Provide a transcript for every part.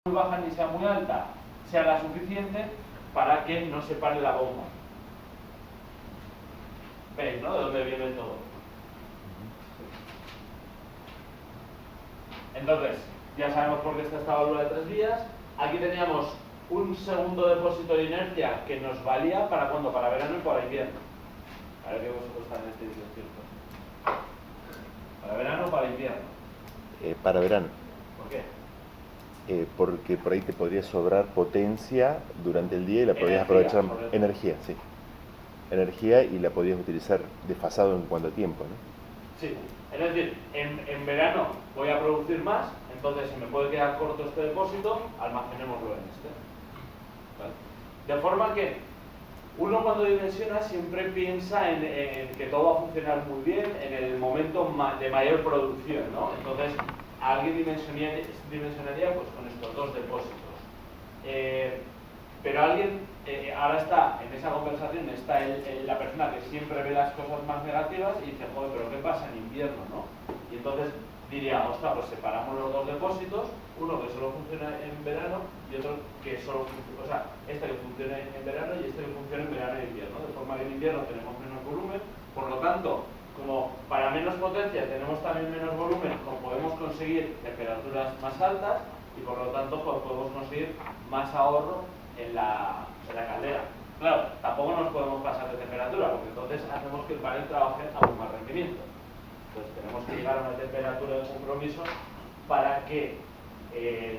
muy baja ni sea muy alta, sea la suficiente para que no se pare la bomba. ¿Veis, no? De dónde viene todo. Entonces, ya sabemos por qué está esta válvula de 3 vías. Aquí teníamos un segundo depósito de inercia que nos valía para ¿cuándo? Para verano y para invierno. A ver que vosotros también estáis cierto. ¿Para verano o para invierno? Para verano. ¿Por qué? Porque por ahí te podría sobrar potencia durante el día y la podrías aprovechar. Energía, sí. Energía y la podías utilizar desfasado en cuanto a tiempo, ¿no? Sí, es decir, en verano voy a producir más, entonces si me puede quedar corto este depósito, almacenémoslo en este. ¿Vale? De forma que uno cuando dimensiona siempre piensa en que todo va a funcionar muy bien en el momento de mayor producción, ¿no? Entonces, alguien dimensionaría pues, con estos dos depósitos. Pero alguien, ahora está en esa conversación, está la persona que siempre ve las cosas más negativas y dice, joder, pero ¿qué pasa en invierno, no? Y entonces diría, ostras, pues separamos los dos depósitos, uno que solo funciona en verano y otro que solo funciona, o sea, este que funciona en verano y este que funciona en verano y invierno, de forma que en invierno tenemos menos volumen, por lo tanto, como para menos potencia tenemos también menos volumen, como podemos conseguir temperaturas más altas y por lo tanto pues, podemos conseguir más ahorro en la caldera. Claro, tampoco nos podemos pasar de temperatura, porque entonces hacemos que el panel trabaje a un más rendimiento. Entonces tenemos que llegar a una temperatura de compromiso para que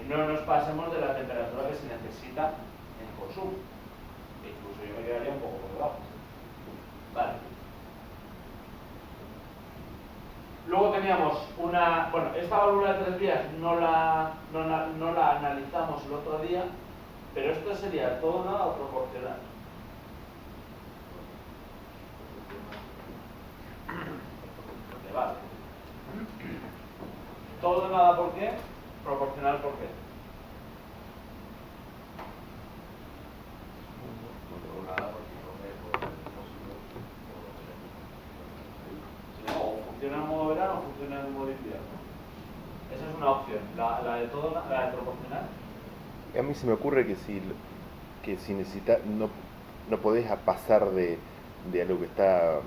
no nos pasemos de la temperatura que se necesita en consumo. Incluso yo me quedaría un poco por debajo. Vale. Luego teníamos una... Bueno, esta válvula de 3 vías no la analizamos el otro día, pero esto sería todo nada o proporcional. Vale. Todo de nada, ¿por qué? Proporcional, ¿por qué? O funciona en modo verano o funciona en modo invierno. Esa es una opción. La de todo, la de proporcional. A mí se me ocurre que si necesitas, no podés pasar de algo que está,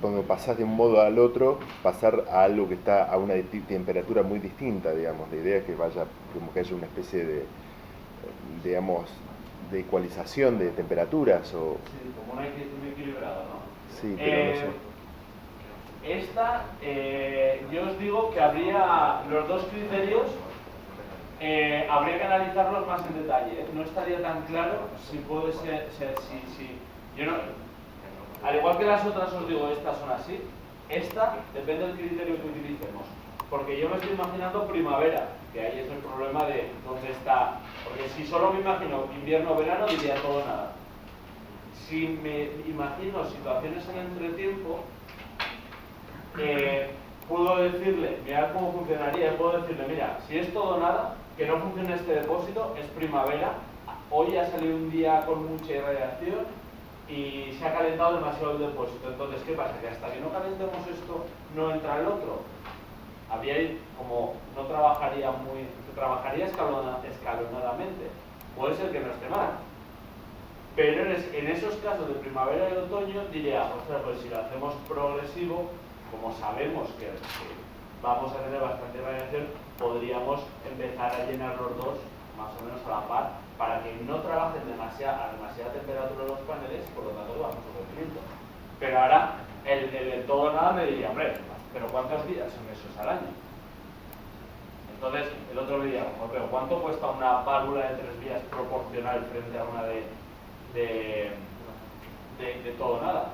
cuando pasás de un modo al otro, pasar a algo que está a una temperatura muy distinta, digamos. La idea es que vaya, como que haya una especie de, digamos, de ecualización de temperaturas o... Sí, como un equilibrado, ¿no? Sí, pero no sé. Esta, yo os digo que habría los dos criterios, habría que analizarlos más en detalle. No estaría tan claro si puede ser si yo no, al igual que las otras os digo, estas son así, esta depende del criterio que utilicemos. Porque yo me estoy imaginando primavera, que ahí es el problema de dónde está. Porque si solo me imagino invierno o verano, diría todo o nada. Si me imagino situaciones en el entretiempo, puedo decirle, mirad cómo funcionaría, puedo decirle, mira, si es todo o nada, que no funcione este depósito, es primavera, hoy ha salido un día con mucha irradiación y se ha calentado demasiado el depósito. Entonces, ¿qué pasa? Que hasta que no calentemos esto, no entra el otro. Había como no trabajaría escalonadamente. Puede ser que no esté mal. Pero en esos casos de primavera y otoño diría, ostras, pues si lo hacemos progresivo, como sabemos que vamos a tener bastante radiación, podríamos empezar a llenar los dos más o menos a la par para que no trabajen a demasiada temperatura los paneles, por lo tanto bajo su rendimiento. Pero ahora el todo nada me diría, hombre, pero ¿cuántos días son esos al año? Entonces el otro me diría, pero ¿cuánto cuesta una válvula de 3 vías proporcional frente a una de todo nada?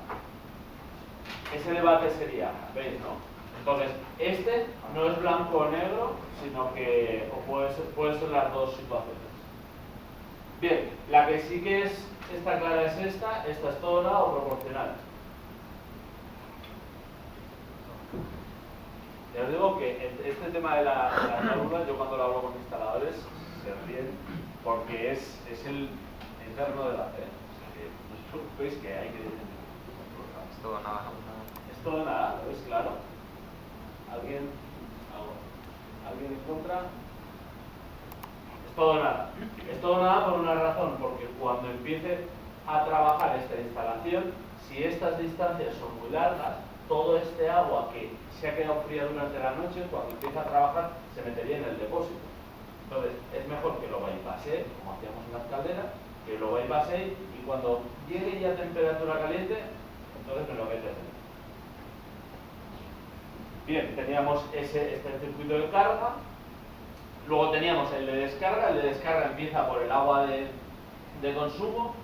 Ese debate sería, ¿veis, no? Entonces, este no es blanco o negro, sino que puede ser las dos situaciones. Bien, la que sí que está clara es esta es todo nada o proporcional. Ya os digo que este tema de las válvulas, yo cuando lo hablo con instaladores, se ríen porque es el eterno debate. O sea que no os preocupéis que hay que decir. Es todo nada. Es todo nada, ¿lo ves claro? ¿Alguien en contra? Es todo nada. Es todo nada por una razón, porque cuando empiece a trabajar esta instalación, si estas distancias son muy largas, todo este agua que se ha quedado fría durante la noche, cuando empieza a trabajar, se metería en el depósito. Entonces, es mejor que lo bypassee, como hacíamos en las calderas, que lo bypassee y cuando llegue ya a temperatura caliente, entonces me lo metes dentro. Bien, teníamos este circuito de carga, luego teníamos el de descarga empieza por el agua de consumo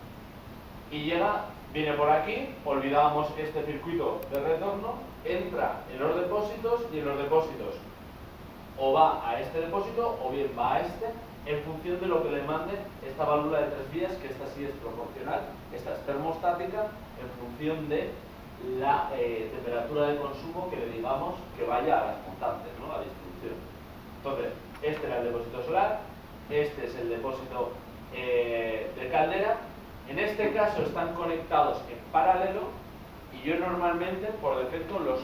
y viene por aquí, olvidábamos este circuito de retorno, entra en los depósitos y en los depósitos o va a este depósito o bien va a este en función de lo que le mande esta válvula de 3 vías, que esta sí es proporcional, esta es termostática en función de la temperatura de consumo que le digamos que vaya a las montantes, ¿no? La distribución. Entonces, este era el depósito solar, este es el depósito de caldera. En este caso están conectados en paralelo y yo normalmente, por defecto, los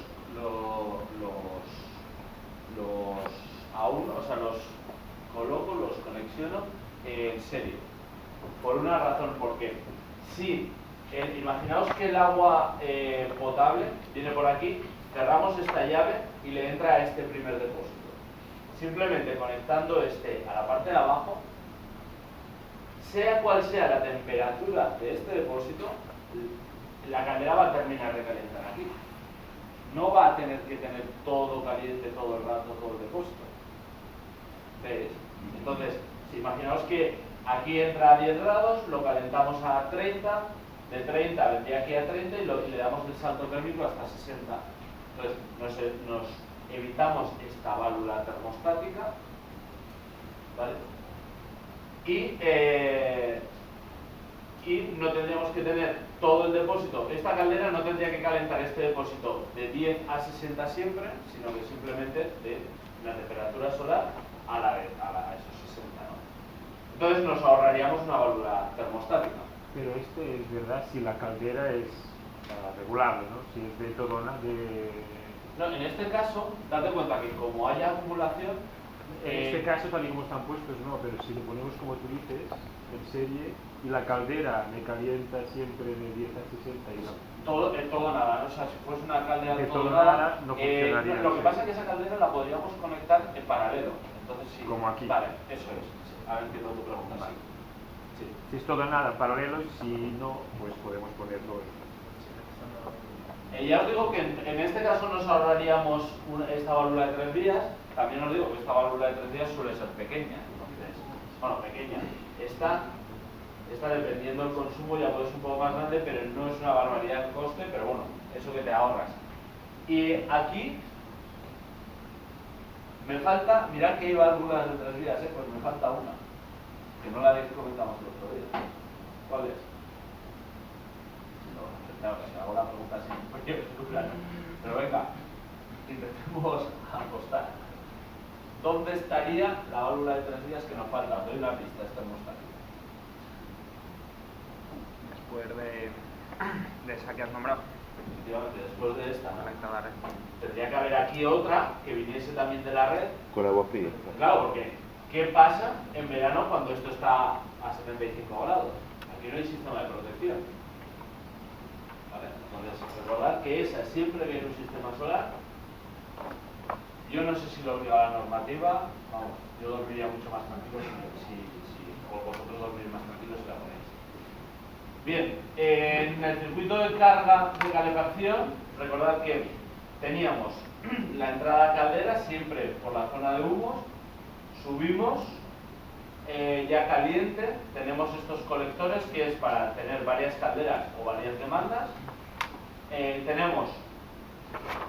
coloco, los conexiono en serie. Por una razón, porque si imaginaos que el agua potable viene por aquí, cerramos esta llave y le entra a este primer depósito. Simplemente conectando este a la parte de abajo, sea cual sea la temperatura de este depósito, la caldera va a terminar de calentar aquí. No va a tener que tener todo caliente todo el rato, todo el depósito. ¿Veis? Entonces, si imaginaos que aquí entra a 10 grados, lo calentamos a 30, de 30 vendría aquí a 30 y le damos el salto térmico hasta 60. Entonces, nos evitamos esta válvula termostática, ¿vale? Y no tendríamos que tener todo el depósito. Esta caldera no tendría que calentar este depósito de 10 a 60 siempre, sino que simplemente de la temperatura solar a esos 60, ¿no? Entonces nos ahorraríamos una válvula termostática. Pero es verdad si la caldera es regulable, ¿no? Si es de todo No, en este caso, date cuenta que como haya acumulación... En este caso, tal y como están puestos, no, pero si lo ponemos como tú dices, en serie, y la caldera me calienta siempre de 10 a 60 y todo nada, ¿no? O sea, si fuese una caldera de todo nada, no funcionaría. lo que pasa es que esa caldera la podríamos conectar en paralelo. Entonces, sí. Como aquí. Vale, eso es. Sí. Ahora entiendo tu pregunta. Vale. Sí. Si es todo nada paralelo, si no, pues podemos ponerlo Ya os digo que en este caso nos ahorraríamos esta válvula de 3 vías. También os digo que esta válvula de 3 vías suele ser pequeña. Entonces, bueno, pequeña. Esta dependiendo del consumo ya puede ser un poco más grande, pero no es una barbaridad el coste, pero bueno, eso que te ahorras. Y aquí me falta, mirad que hay válvulas de 3 vías, pues me falta una, que no la comentamos el otro día. ¿Cuál es? No, claro, si hago la pregunta así, porque es claro. Pero venga, intentemos apostar. ¿Dónde estaría la válvula de 3 vías que nos falta? Os doy una pista, esta termostática. Después de esa que has nombrado. Efectivamente, después de esta, ¿no? Conectada a la red. Tendría que haber aquí otra que viniese también de la red. Con agua fría. Claro, porque ¿qué pasa en verano cuando esto está a 75 grados? Aquí no hay sistema de protección. ¿Vale? Entonces, recordad que esa siempre que hay un sistema solar, yo no sé si lo obliga la normativa, vamos, yo dormiría mucho más tranquilo o vosotros dormís más tranquilos si la ponéis. Bien, en el circuito de carga de calefacción, recordad que teníamos la entrada a caldera siempre por la zona de humos, subimos ya caliente, tenemos estos colectores que es para tener varias calderas o varias demandas, tenemos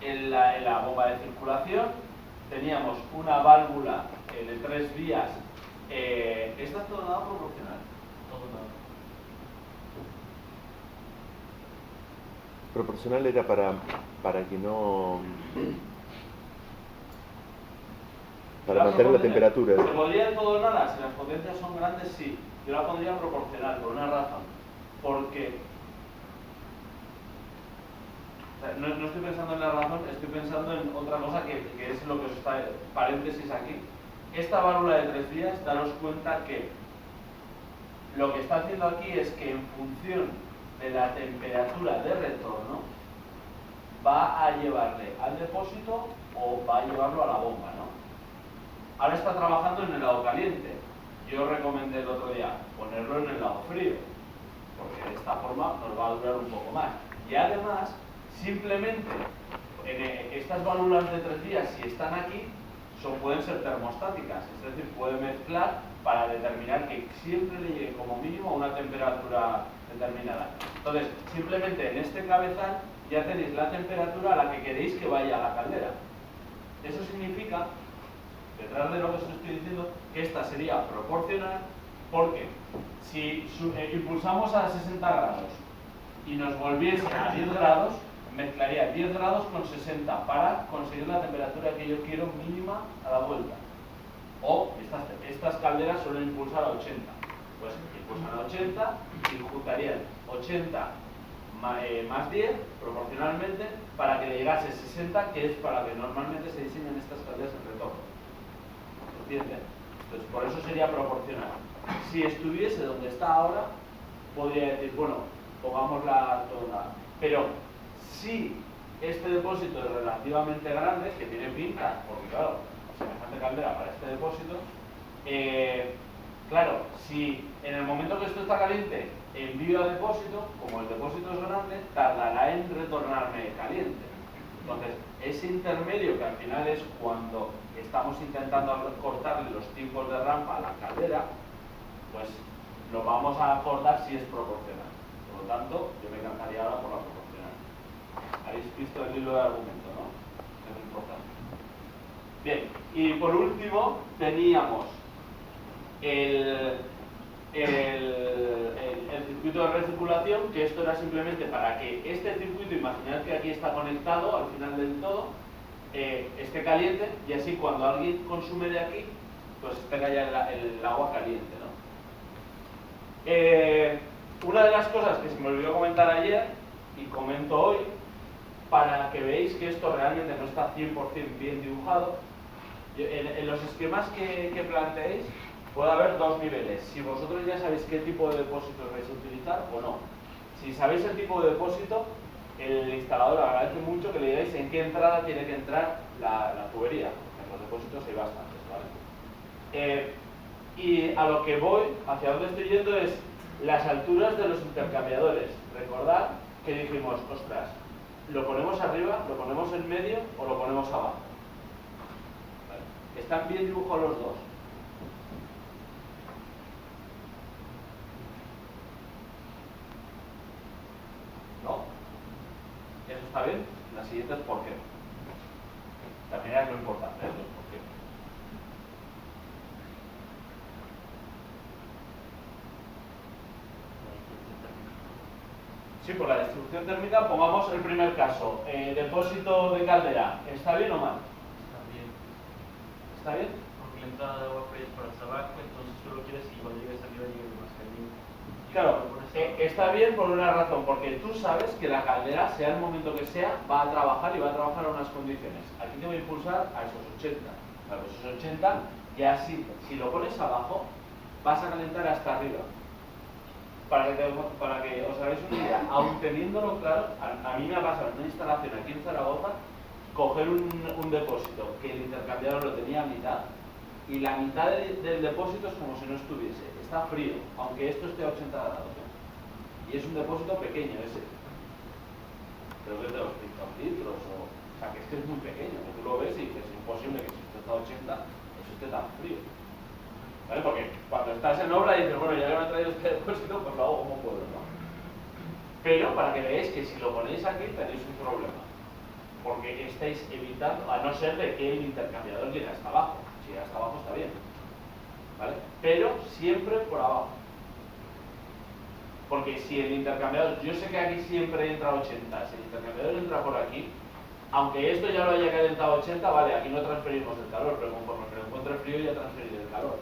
en la bomba de circulación, teníamos una válvula de 3 vías, esta es todo nada proporcional, todo nada. Proporcional era para que no... Para mantener la temperatura. ¿Se podría todo nada? Si las potencias son grandes, sí. Yo la pondría proporcional, por una razón. Porque... O sea, no estoy pensando en la razón, estoy pensando en otra cosa que es lo que os está... Paréntesis aquí. esta válvula de 3 vías, daros cuenta que lo que está haciendo aquí es que en función de la temperatura de retorno va a llevarle al depósito o va a llevarlo a la bomba, ¿no? Ahora está trabajando en el lado caliente. Yo recomendé el otro día ponerlo en el lado frío, porque de esta forma nos va a durar un poco más. Y además, simplemente estas válvulas de 3 vías, si están aquí, pueden ser termostáticas, es decir, puede mezclar para determinar que siempre le llegue como mínimo a una temperatura determinada. Entonces, simplemente en este cabezal ya tenéis la temperatura a la que queréis que vaya a la caldera. Eso significa, detrás de lo que os estoy diciendo, que esta sería proporcional, porque si impulsamos a 60 grados y nos volviese a 10 grados, mezclaría 10 grados con 60 para conseguir la temperatura que yo quiero mínima a la vuelta. O estas calderas suelen impulsar a 80. Pues impulsan a 80 y juntarían 80 más 10 proporcionalmente para que le llegase 60, que es para que normalmente se diseñan estas calderas en retorno. ¿Entienden? Entonces, por eso sería proporcional. Si estuviese donde está ahora, podría decir, bueno, pongámosla toda. Pero si este depósito es relativamente grande, que tiene pinta, porque claro, semejante caldera para este depósito, claro, si en el momento que esto está caliente envío a depósito, como el depósito es grande, tardará en retornarme caliente. Entonces, ese intermedio que al final es cuando estamos intentando cortarle los tiempos de rampa a la caldera, pues lo vamos a cortar si es proporcional. Por lo tanto, yo me encantaría ahora por la proporcional. Habéis visto el hilo de argumento, ¿no? Es importante. Bien, y por último teníamos el circuito de recirculación, que esto era simplemente para que este circuito, imaginad que aquí está conectado al final del todo, esté caliente y así cuando alguien consume de aquí, pues tenga ya el agua caliente, ¿no? Una de las cosas que se me olvidó comentar ayer y comento hoy, para que veáis que esto realmente no está 100% bien dibujado, en los esquemas que planteéis puede haber dos niveles. Si vosotros ya sabéis qué tipo de depósitos vais a utilizar o no. Si sabéis el tipo de depósito, el instalador agradece mucho que le digáis en qué entrada tiene que entrar la tubería. En los depósitos hay bastantes, ¿vale? Y a lo que voy, hacia donde estoy yendo, es las alturas de los intercambiadores. Recordad que dijimos, ostras, ¿lo ponemos arriba, lo ponemos en medio o lo ponemos abajo? ¿Vale? ¿Están bien dibujados los dos? ¿No? ¿Eso está bien? La siguiente es ¿por qué? La primera es lo importante, ¿eh? ¿Por qué? Sí, por la distribución térmica, pongamos el primer caso. Depósito de caldera, ¿está bien o mal? Está bien, ¿Está bien? porque la entrada de agua fría es por hasta abajo, entonces tú lo quieres y cuando llegues arriba llegue más caliente. Claro, está bien por una razón, porque tú sabes que la caldera, sea el momento que sea, va a trabajar y va a trabajar a unas condiciones. Aquí te voy a impulsar a esos 80. Claro, esos 80, ya si lo pones abajo, vas a calentar hasta arriba. Para que os hagáis una idea, aun teniéndolo claro, a mí me ha pasado en una instalación aquí en Zaragoza, coger un depósito que el intercambiador lo tenía a mitad, y la mitad del depósito es como si no estuviese, está frío, aunque esto esté a 80 grados, ¿eh? Y es un depósito pequeño ese, creo que es de los 5 litros, o sea que es muy pequeño, que tú lo ves y dices, es imposible que si esto está a 80, eso esté tan frío, ¿vale? Porque cuando estás en obra y dices, bueno, ya que me ha traído este depósito, pues lo hago como puedo, ¿no? Pero para que veáis que si lo ponéis aquí tenéis un problema, porque estáis evitando, a no ser de que el intercambiador llegue hasta abajo. Si hasta abajo está bien, ¿vale? Pero siempre por abajo. Porque si el intercambiador, yo sé que aquí siempre entra a 80, si el intercambiador entra por aquí, aunque esto ya lo haya calentado a 80, vale, aquí no transferimos el calor, pero conforme me lo encuentre frío ya transferiré el calor.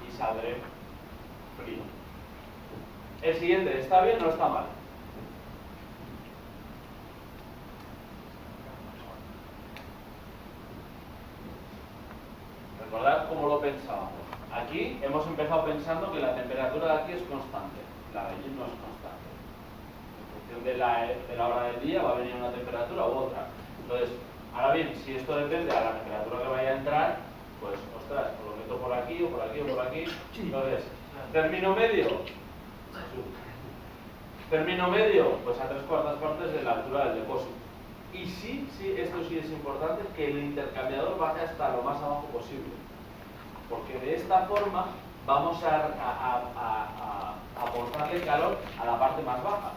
Y saldré frío. El siguiente, ¿está bien o está mal? Recordad cómo lo pensábamos? Aquí hemos empezado pensando que la temperatura de aquí es constante, la de allí no es constante. En función de la hora del día va a venir una temperatura u otra. Entonces, ahora bien, si esto depende de la temperatura que vaya a entrar, pues, ostras, pues lo meto por aquí o por aquí o por aquí. Entonces, término medio, pues a 3/4 partes de la altura del depósito. Y sí, esto sí es importante, que el intercambiador baje hasta lo más abajo posible. Porque de esta forma vamos a aportarle calor a la parte más baja.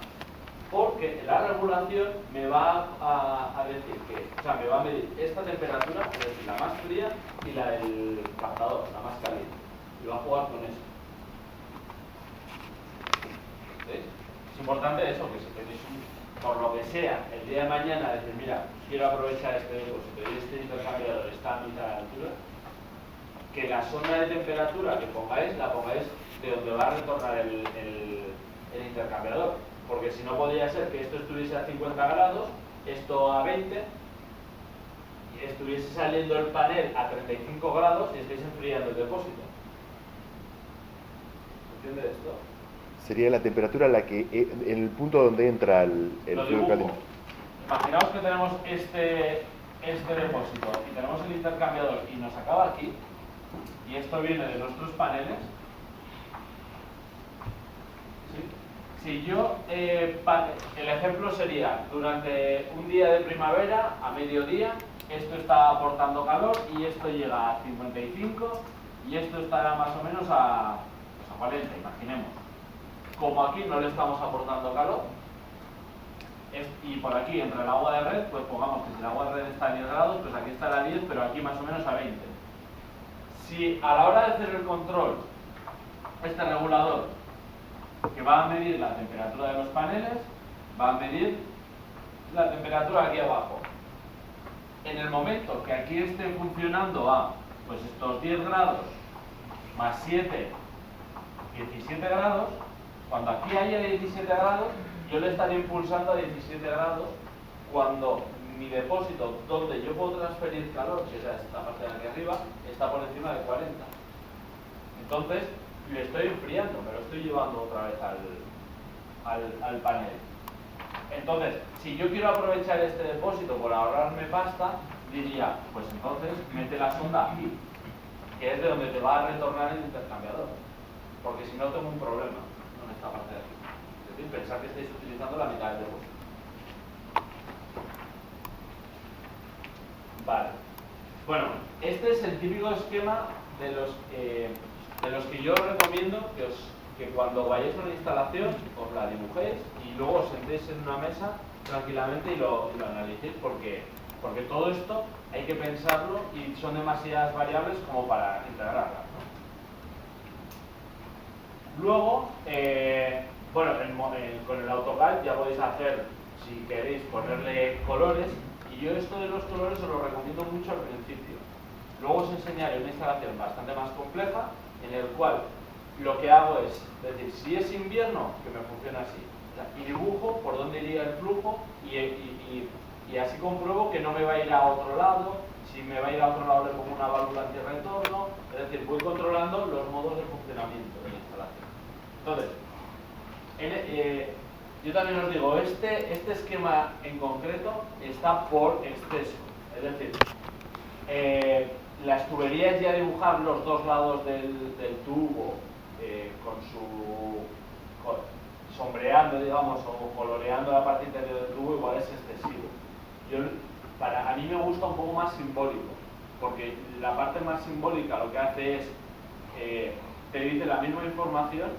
Porque la regulación me va a decir que, o sea, me va a medir esta temperatura, es decir, la más fría y la del captador, la más caliente. Y va a jugar con eso. ¿Veis? Es importante eso, que si tenéis por lo que sea, el día de mañana, decir, mira, quiero aprovechar este depósito y este intercambiador está a mitad de altura, que la zona de temperatura que pongáis, la pongáis de donde va a retornar el intercambiador. Porque si no podría ser que esto estuviese a 50 grados, esto a 20, y estuviese saliendo el panel a 35 grados y estáis enfriando el depósito. ¿Entiendes esto? Sería la temperatura en el punto donde entra el Lo fluido dibujo. caliente. Imaginaos que tenemos este depósito y tenemos el intercambiador y nos acaba aquí, y esto viene de nuestros paneles. ¿Sí? Si yo, el ejemplo sería, durante un día de primavera, a mediodía, esto está aportando calor y esto llega a 55 y esto estará más o menos a 40, imaginemos. Como aquí no le estamos aportando calor, y por aquí entra el agua de red, pues pongamos que si el agua de red está a 10 grados, pues aquí estará a 10, pero aquí más o menos a 20. Si a la hora de hacer el control, este regulador, que va a medir la temperatura de los paneles, va a medir la temperatura aquí abajo. En el momento que aquí esté funcionando a, pues estos 10 grados, más 7, 17 grados, cuando aquí haya 17 grados, yo le estaré impulsando a 17 grados cuando mi depósito, donde yo puedo transferir calor, que es esta parte de aquí arriba, está por encima de 40. Entonces, le estoy enfriando, me lo estoy llevando otra vez al panel. Entonces, si yo quiero aprovechar este depósito por ahorrarme pasta, diría, pues entonces mete la sonda aquí, que es de donde te va a retornar el intercambiador. Porque si no tengo un problema con esta parte de aquí. Es decir, pensar que estáis utilizando la mitad del depósito. Vale. Bueno, este es el típico esquema de los que yo recomiendo que cuando vayáis a una instalación os la dibujéis y luego os sentéis en una mesa tranquilamente y lo analicéis porque todo esto hay que pensarlo y son demasiadas variables como para integrarlas, ¿no? Luego, bueno, con el AutoCAD ya podéis hacer, si queréis, ponerle colores, y yo esto de los colores os lo recomiendo mucho al principio. Luego os enseñaré una instalación bastante más compleja en el cual lo que hago es decir, si es invierno, que me funciona así, y dibujo por dónde iría el flujo y así compruebo que no me va a ir a otro lado. Si me va a ir a otro lado le pongo una válvula antirretorno, es decir, voy controlando los modos de funcionamiento de la instalación. Entonces, yo también os digo, este esquema en concreto está por exceso, es decir, las tuberías ya dibujar los dos lados del tubo sombreando, digamos, o coloreando la parte interior del tubo igual es excesivo. A mí me gusta un poco más simbólico, porque la parte más simbólica lo que hace es te dice la misma información,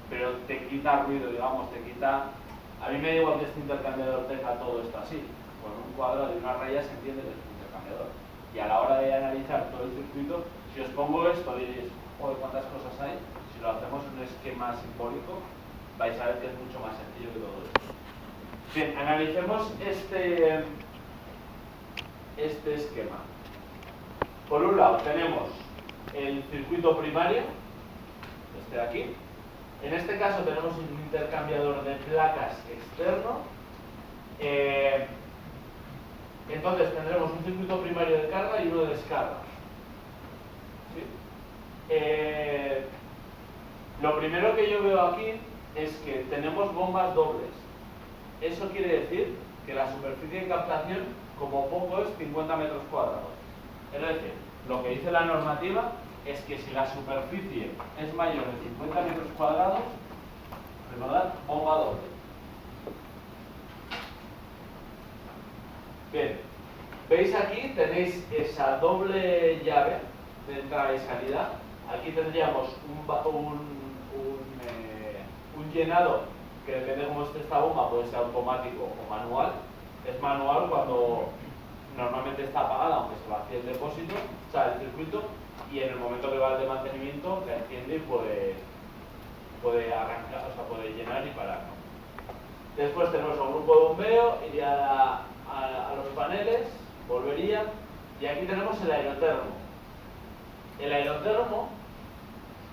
pero te quita ruido, digamos, te quita. A mí me da igual que este intercambiador tenga todo esto así, con un cuadrado y una raya se entiende que es un intercambiador. Y a la hora de analizar todo el circuito, si os pongo esto diréis, joder, cuántas cosas hay. Si lo hacemos en un esquema simbólico, vais a ver que es mucho más sencillo que todo esto. Bien, analicemos este esquema. Por un lado tenemos el circuito primario, este de aquí. En este caso tenemos un intercambiador de placas externo. Entonces tendremos un circuito primario de carga y uno de descarga. ¿Sí? Lo primero que yo veo aquí es que tenemos bombas dobles. Eso quiere decir que la superficie de captación, como poco, es 50 metros cuadrados. Es decir, lo que dice la normativa es que si la superficie es mayor de 50 metros cuadrados, recordad, bomba doble. Bien, veis aquí, tenéis esa doble llave de entrada y salida. Aquí tendríamos un llenado que depende de cómo esté esta bomba, puede ser automático o manual. Es manual cuando normalmente está apagada, aunque se vacíe el depósito, o sea, el circuito, y en el momento que va el de mantenimiento, la enciende y puede arrancar, o sea, puede llenar y parar, ¿no? Después tenemos un grupo de bombeo, iría a los paneles, volvería, y aquí tenemos el aerotermo. El aerotermo,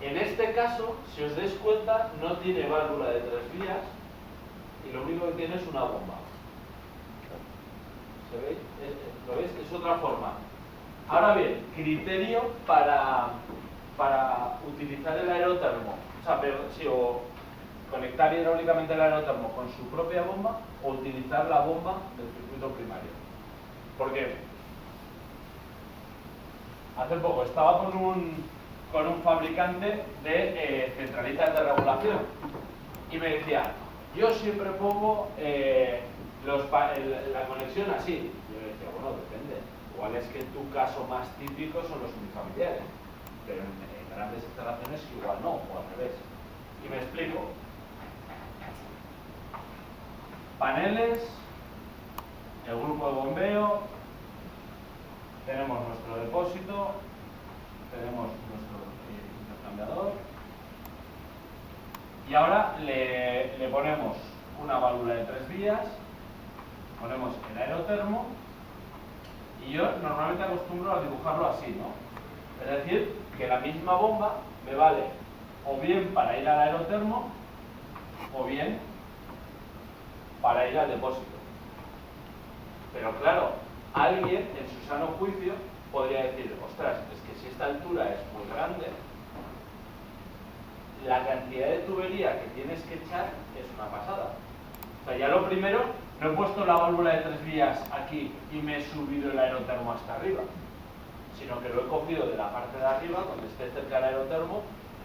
en este caso, si os dais cuenta, no tiene válvula de 3 vías y lo único que tiene es una bomba. ¿Se veis? ¿Lo veis? Es otra forma. Ahora bien, criterio para utilizar el aerotermo, o conectar hidráulicamente el aerotermo con su propia bomba o utilizar la bomba del circuito primario. Porque hace poco estaba con un fabricante de centralitas de regulación y me decía, yo siempre pongo la conexión así. Y yo le decía, bueno, depende. Igual es que en tu caso más típico son los unifamiliares, pero en grandes instalaciones igual no, o al revés. Y me explico. Paneles, el grupo de bombeo, tenemos nuestro depósito, tenemos nuestro intercambiador y ahora le ponemos una válvula de 3 vías, ponemos el aerotermo y yo normalmente acostumbro a dibujarlo así, ¿no? Es decir, que la misma bomba me vale o bien para ir al aerotermo o bien para ir al depósito. Pero claro, alguien en su sano juicio podría decir, ostras, es que si esta altura es muy grande, la cantidad de tubería que tienes que echar es una pasada. O sea, ya lo primero, no he puesto la válvula de 3 vías aquí y me he subido el aerotermo hasta arriba, sino que lo he cogido de la parte de arriba, donde esté cerca del aerotermo,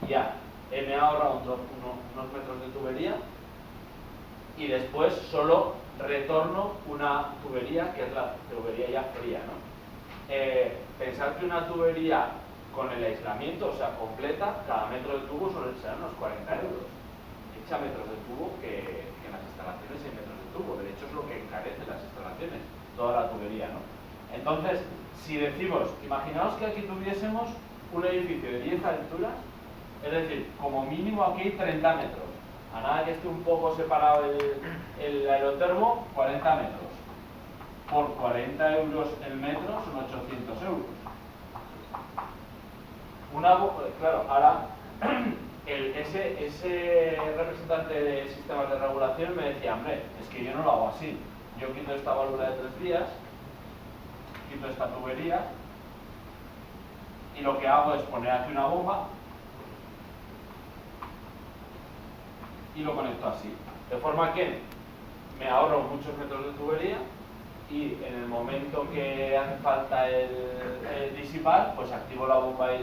ya me he ahorrado unos metros de tubería y después solo retorno una tubería, que es la tubería ya fría, ¿no? Pensar que una tubería con el aislamiento, o sea, completa, cada metro de tubo suelen ser unos 40 euros. Echa metros de tubo que en las instalaciones hay metros de tubo. De hecho, es lo que encarece las instalaciones, toda la tubería, ¿no? Entonces, si decimos, imaginaos que aquí tuviésemos un edificio de 10 alturas, es decir, como mínimo aquí hay 30 metros. A nada que esté un poco separado el aerotermo, 40 metros. Por 40 euros el metro son 800 euros. Claro, ahora ese representante de sistemas de regulación me decía, hombre, es que yo no lo hago así. Yo quito esta válvula de 3 vías, quito esta tubería y lo que hago es poner aquí una bomba y lo conecto así, de forma que me ahorro muchos metros de tubería y en el momento que hace falta el disipar, pues activo la bomba y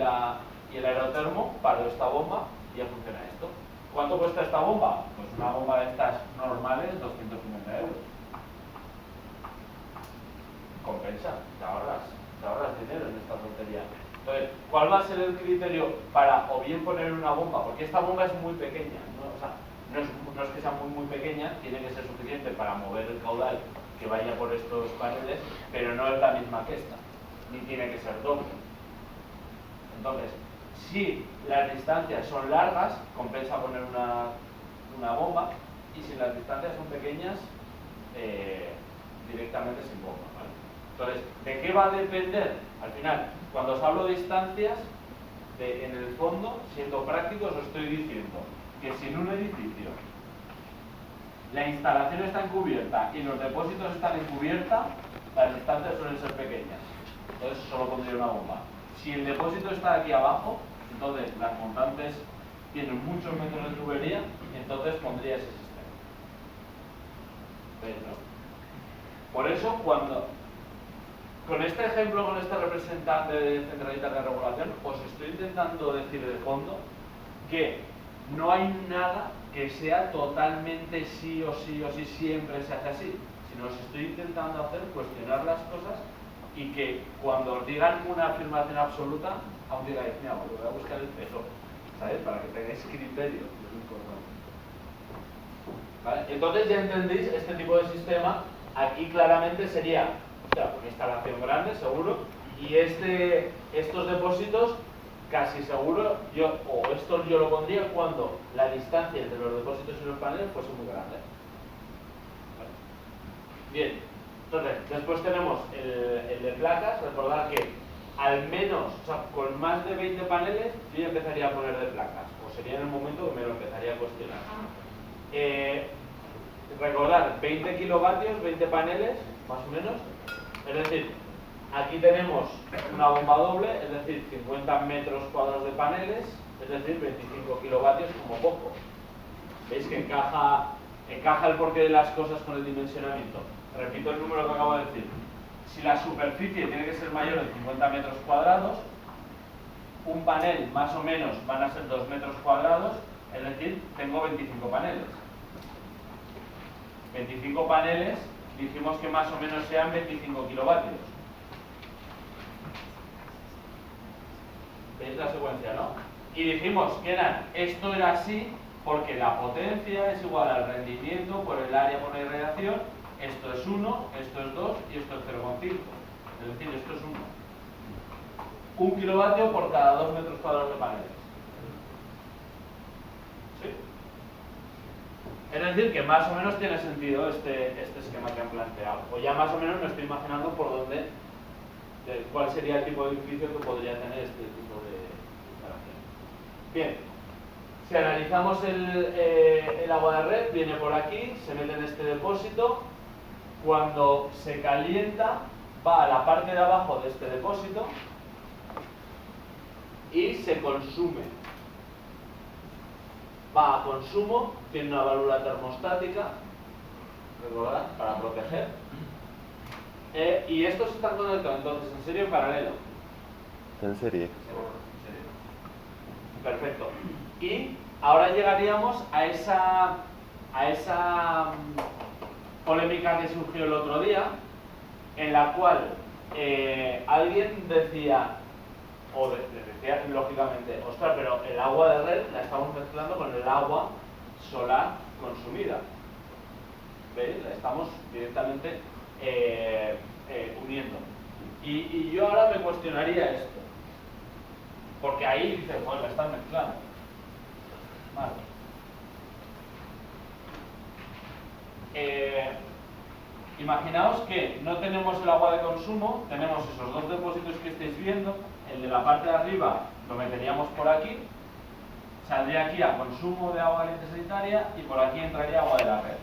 el aerotermo, paro esta bomba y ya funciona esto. ¿Cuánto cuesta esta bomba? Pues una bomba de estas normales, 250 euros. Compensa, te ahorras dinero en esta tontería. Entonces, ¿cuál va a ser el criterio para o bien poner una bomba? Porque esta bomba es muy pequeña, ¿no? O sea, no es que sea muy pequeña, tiene que ser suficiente para mover el caudal que vaya por estos paneles, pero no es la misma que esta, ni tiene que ser doble. Entonces, si las distancias son largas, compensa poner una bomba, y si las distancias son pequeñas, directamente sin bomba, ¿vale? Entonces, ¿de qué va a depender? Al final, cuando os hablo de distancias, en el fondo, siendo prácticos, os estoy diciendo que si en un edificio la instalación está encubierta y los depósitos están en cubierta, las distancias suelen ser pequeñas. Entonces solo pondría una bomba. Si el depósito está aquí abajo, Entonces, las montantes tienen muchos metros de tubería, entonces pondría ese sistema. ¿Veis, no? Por eso, con este ejemplo, con este representante de centralitas de regulación, os estoy intentando decir de fondo que no hay nada que sea totalmente sí o sí o sí siempre se hace así, sino os estoy intentando hacer cuestionar las cosas y que cuando os digan una afirmación absoluta, aún digáis, mira, pues voy a buscar el peso, ¿sabes? Para que tengáis criterio, que es importante. ¿Vale? Entonces ya entendéis este tipo de sistema. Aquí claramente sería, o sea, una instalación grande, seguro, y estos depósitos casi seguro, esto yo lo pondría cuando la distancia entre los depósitos y los paneles fuese muy grande. ¿Vale? Bien, entonces, después tenemos el de placas. Recordad que al menos, o sea, con más de 20 paneles, yo ya empezaría a poner de placas, o sería en el momento que me lo empezaría a cuestionar. Recordad, 20 kilovatios, 20 paneles, más o menos, es decir, aquí tenemos una bomba doble, es decir, 50 metros cuadrados de paneles, es decir, 25 kilovatios como poco. ¿Veis que encaja el porqué de las cosas con el dimensionamiento? Repito el número que acabo de decir. Si la superficie tiene que ser mayor de 50 metros cuadrados, un panel más o menos van a ser 2 metros cuadrados, es decir, tengo 25 paneles. 25 paneles, dijimos que más o menos sean 25 kilovatios. ¿Veis la secuencia, no? Y dijimos que esto era así porque la potencia es igual al rendimiento por el área por la irradiación. Esto es 1, esto es 2 y esto es 0,5. Es decir, esto es 1. 1 kilovatio por cada 2 metros cuadrados de paneles. ¿Sí? Es decir, que más o menos tiene sentido este esquema que han planteado. O ya más o menos me estoy imaginando cuál sería el tipo de edificio que podría tener este tipo de instalación. Bien, si analizamos el agua de red, viene por aquí, se mete en este depósito. Cuando se calienta, va a la parte de abajo de este depósito y se consume. Va a consumo, tiene una válvula termostática, recordad, para proteger. Y estos están conectados entonces en serie o en paralelo. En serie. Perfecto. Y ahora llegaríamos a esa polémica que surgió el otro día, en la cual alguien decía, decía lógicamente, ostras, pero el agua de red la estamos mezclando con el agua solar consumida. ¿Veis? La estamos directamente uniendo. Y yo ahora me cuestionaría esto, porque ahí dices, bueno, la están mezclando. Vale. Imaginaos que no tenemos el agua de consumo, tenemos esos dos depósitos que estáis viendo. El de la parte de arriba lo meteríamos por aquí, saldría aquí a consumo de agua caliente sanitaria y por aquí entraría agua de la red.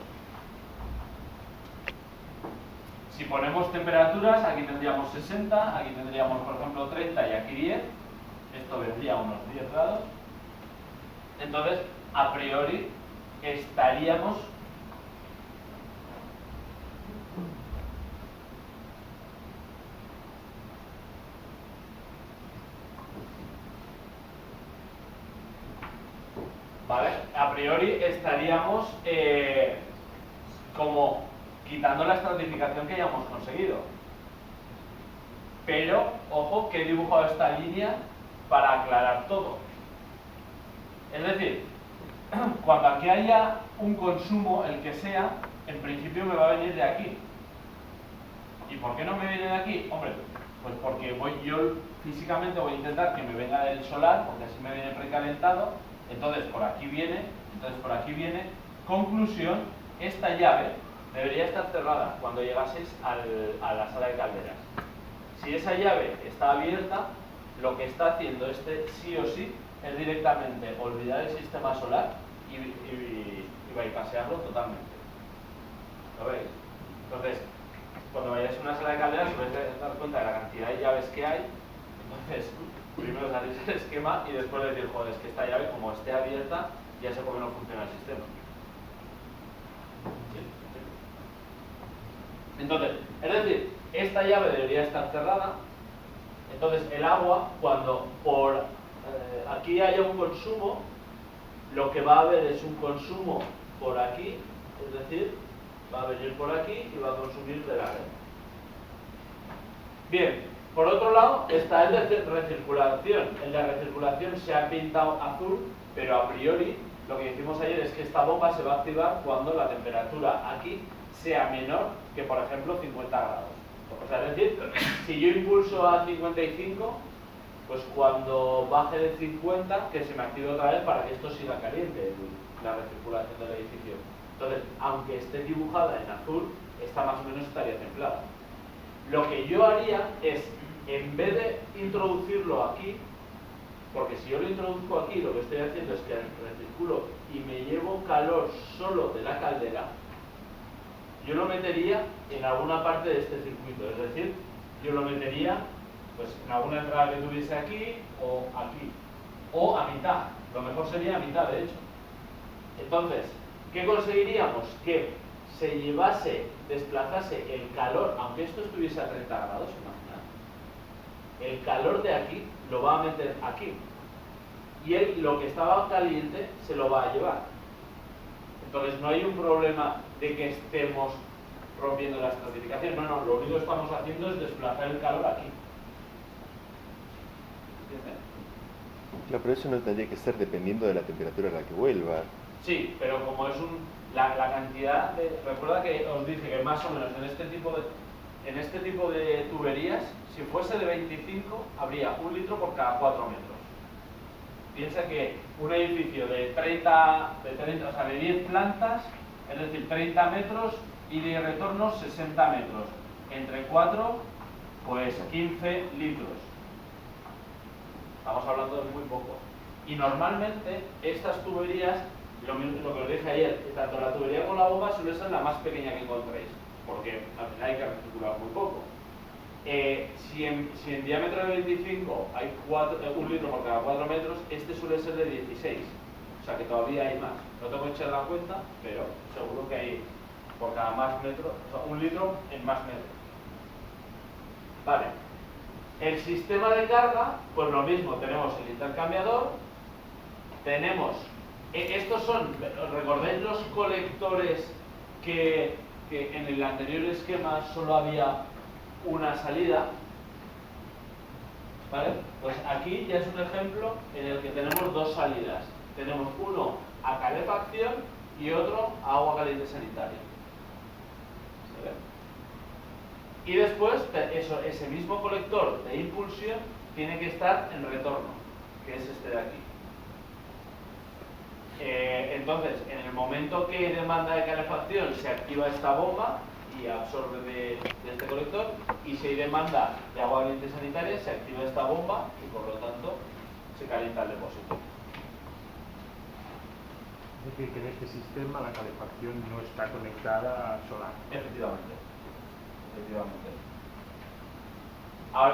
Si ponemos temperaturas, aquí tendríamos 60, aquí tendríamos por ejemplo 30 y aquí 10, esto vendría a unos 10 grados. Entonces, a priori, estaríamos ¿vale? A priori estaríamos como quitando la estratificación que hayamos conseguido. Pero, ojo, que he dibujado esta línea para aclarar todo. Es decir, cuando aquí haya un consumo, el que sea, en principio me va a venir de aquí. ¿Y por qué no me viene de aquí? Hombre, pues porque yo físicamente voy a intentar que me venga del solar, porque así me viene precalentado. Entonces por aquí viene, Conclusión, esta llave debería estar cerrada cuando llegaseis a la sala de calderas. Si esa llave está abierta, lo que está haciendo sí o sí es directamente olvidar el sistema solar y bypassearlo totalmente. ¿Lo veis? Entonces, cuando vayáis a una sala de calderas os vais a dar cuenta de la cantidad de llaves que hay. Entonces, primero salirse el esquema y después decir, joder, es que esta llave como esté abierta, ya sé por qué no funciona el sistema. ¿Sí? Entonces, es decir, esta llave debería estar cerrada. Entonces el agua, cuando por aquí haya un consumo, lo que va a haber es un consumo por aquí, es decir, va a venir por aquí y va a consumir de la red. Bien, por otro lado está el de recirculación. El de recirculación se ha pintado azul, pero a priori lo que dijimos ayer es que esta bomba se va a activar cuando la temperatura aquí sea menor que, por ejemplo, 50 grados. O sea, es decir, si yo impulso a 55, pues cuando baje de 50, que se me active otra vez para que esto siga caliente, la recirculación del edificio. Entonces, aunque esté dibujada en azul, esta más o menos estaría templada. Lo que yo haría es, en vez de introducirlo aquí, porque si yo lo introduzco aquí, lo que estoy haciendo es que recirculo y me llevo calor solo de la caldera, yo lo metería en alguna parte de este circuito, es decir, yo lo metería pues en alguna entrada que tuviese aquí, o a mitad. Lo mejor sería a mitad, de hecho. Entonces, ¿qué conseguiríamos? Que se llevase, desplazase el calor, aunque esto estuviese a 30 grados, imaginad, el calor de aquí lo va a meter aquí, y él, lo que estaba caliente, se lo va a llevar. Entonces no hay un problema de que estemos rompiendo la estratificación, no, lo único que estamos haciendo es desplazar el calor aquí. ¿Entiendes? Claro, pero eso no tendría que ser dependiendo de la temperatura a la que vuelva. Sí, pero como es la cantidad de... Recuerda que os dije que más o menos en este tipo de tuberías, si fuese de 25, habría 1 litro por cada 4 metros. Piensa que un edificio de 10 plantas, es decir, 30 metros, y de retorno 60 metros. Entre 4, pues 15 litros. Estamos hablando de muy poco. Y normalmente estas tuberías, lo que os dije ayer, tanto la tubería como la bomba suele ser la más pequeña que encontréis, porque al final hay que recircular muy poco. Si en diámetro de 25 hay 1 litro por cada 4 metros, este suele ser de 16. O sea que todavía hay más. No tengo que echar la cuenta, pero seguro que hay por cada más metro, o sea, 1 litro en más metros. Vale. El sistema de carga, pues lo mismo, tenemos el intercambiador, tenemos, estos son, ¿recordáis los colectores que en el anterior esquema solo había una salida? ¿Vale? Pues aquí ya es un ejemplo en el que tenemos 2 salidas. Tenemos uno a calefacción y otro a agua caliente sanitaria. ¿Vale? Y después, ese mismo colector de impulsión tiene que estar en retorno, que es este de aquí. Entonces, en el momento que hay demanda de calefacción, se activa esta bomba y absorbe de este colector, y si hay demanda de agua caliente sanitaria, se activa esta bomba y por lo tanto se calienta el depósito. Es decir, que en este sistema la calefacción no está conectada a solar. Efectivamente.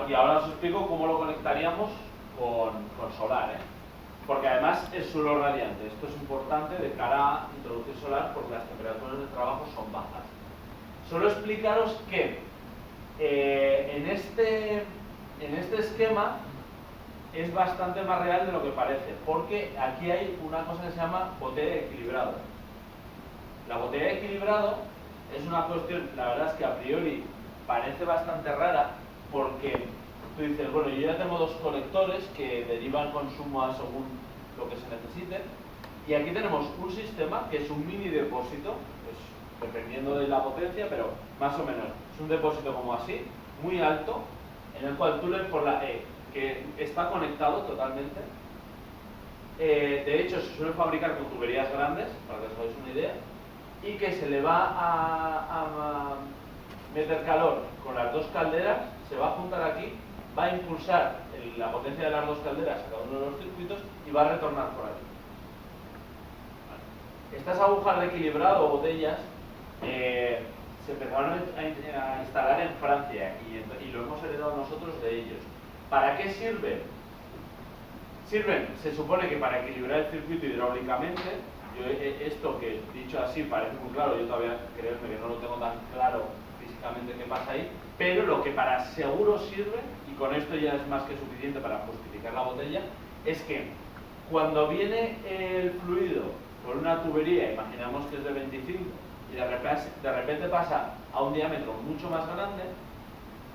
Y ahora os explico cómo lo conectaríamos con solar, porque además es suelo radiante. Esto es importante de cara a introducir solar porque las temperaturas de trabajo son bajas. Solo explicaros que en este esquema es bastante más real de lo que parece, porque aquí hay una cosa que se llama botella de equilibrado. La botella de equilibrado es una cuestión, la verdad es que a priori parece bastante rara, porque tú dices, bueno, yo ya tengo 2 colectores que derivan consumo a según lo que se necesite, y aquí tenemos un sistema que es un mini depósito, pues, dependiendo de la potencia, pero más o menos es un depósito como así, muy alto, en el cual tú le por la que está conectado totalmente. De hecho, se suele fabricar con tuberías grandes, para que os hagáis una idea, y que se le va a meter calor con las 2 calderas, se va a juntar aquí, va a impulsar la potencia de las 2 calderas a cada uno de los circuitos y va a retornar por aquí. Estas agujas de equilibrado o botellas se empezaron a instalar en Francia y lo hemos heredado nosotros de ellos. ¿Para qué sirve? Sirven, se supone que para equilibrar el circuito hidráulicamente. Esto que dicho así parece muy claro, yo todavía creerme que no lo tengo tan claro físicamente qué pasa ahí, pero lo que para seguro sirve, y con esto ya es más que suficiente para justificar la botella, es que cuando viene el fluido por una tubería, imaginamos que es de 25, y de repente pasa a un diámetro mucho más grande,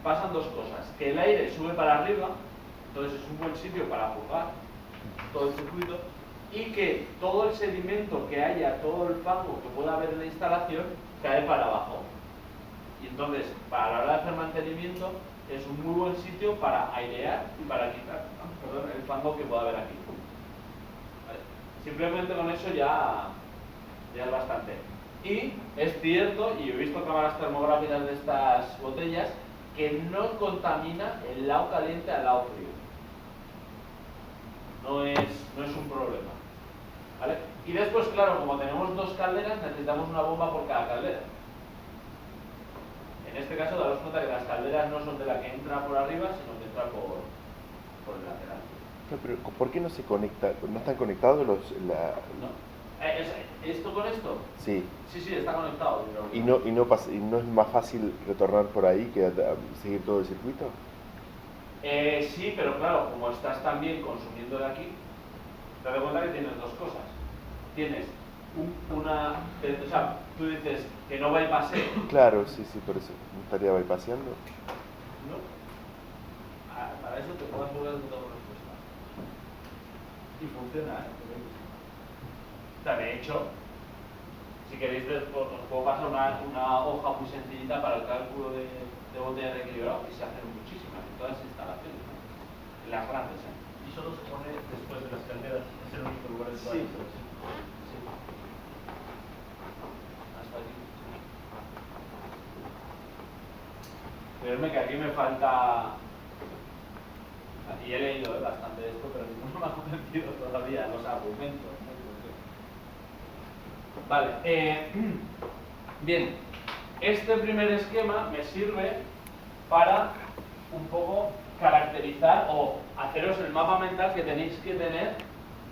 pasan dos cosas: que el aire sube para arriba, entonces es un buen sitio para purgar todo el circuito, y que todo el sedimento que haya, todo el fango que pueda haber en la instalación, cae para abajo. Y entonces, para la hora de hacer mantenimiento, es un muy buen sitio para airear y para quitar el fango que pueda haber aquí. ¿Vale? Simplemente con eso ya es bastante. Y es cierto, y he visto cámaras termográficas de estas botellas, que no contamina el lado caliente al lado frío. No es un problema. ¿Vale? Y después, claro, como tenemos dos calderas, necesitamos una bomba por cada caldera. En este caso, daros cuenta que las calderas no son de la que entra por arriba, sino que entra por el lateral. No, pero ¿por qué no se conecta? ¿No están conectados los...? ¿No? ¿Esto con esto? Sí. Sí, está conectado. ¿Y no es más fácil retornar por ahí que seguir todo el circuito? Sí, pero claro, como estás también consumiendo de aquí, te das cuenta que tienes dos cosas. Tienes o sea, tú dices que no bypassé. Claro, sí, por eso. ¿No estaría bypaseando? No. Para eso te puedo asegurar de toda respuesta. Y funciona, ¿eh? O sea, de hecho, si queréis ver, os puedo pasar una hoja muy sencillita para el cálculo de botella de equilibrado, y se hacen muchísimas en todas las instalaciones, ¿no? En las grandes, ¿eh? Y solo se pone después de las calderas, es el único lugar en Sí. el Sí. Hasta aquí. Creedme que aquí me falta... Y he leído bastante de esto, pero no me ha convencido todavía los argumentos, ¿no? Vale. Bien. Este primer esquema me sirve para un poco caracterizar o haceros el mapa mental que tenéis que tener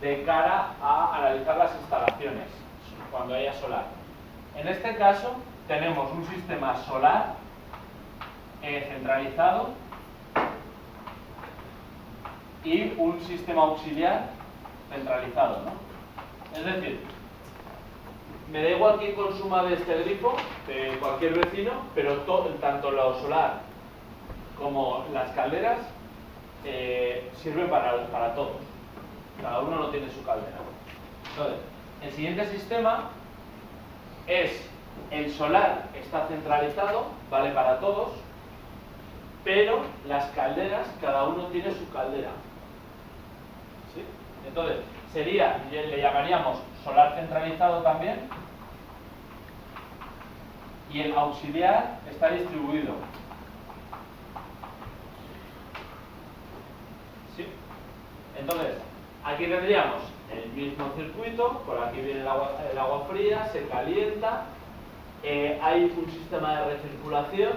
de cara a analizar las instalaciones cuando haya solar. En este caso tenemos un sistema solar centralizado y un sistema auxiliar centralizado, ¿no? Es decir, me da igual quién consuma de este grifo, de cualquier vecino, pero tanto lo solar como las calderas sirven para todos. Cada uno no tiene su caldera. Entonces, el siguiente sistema es: el solar está centralizado, vale para todos, pero las calderas, cada uno tiene su caldera. ¿Sí? Entonces, le llamaríamos solar centralizado también, y el auxiliar está distribuido. ¿Sí? Entonces, aquí tendríamos el mismo circuito, por aquí viene el agua fría, se calienta, hay un sistema de recirculación,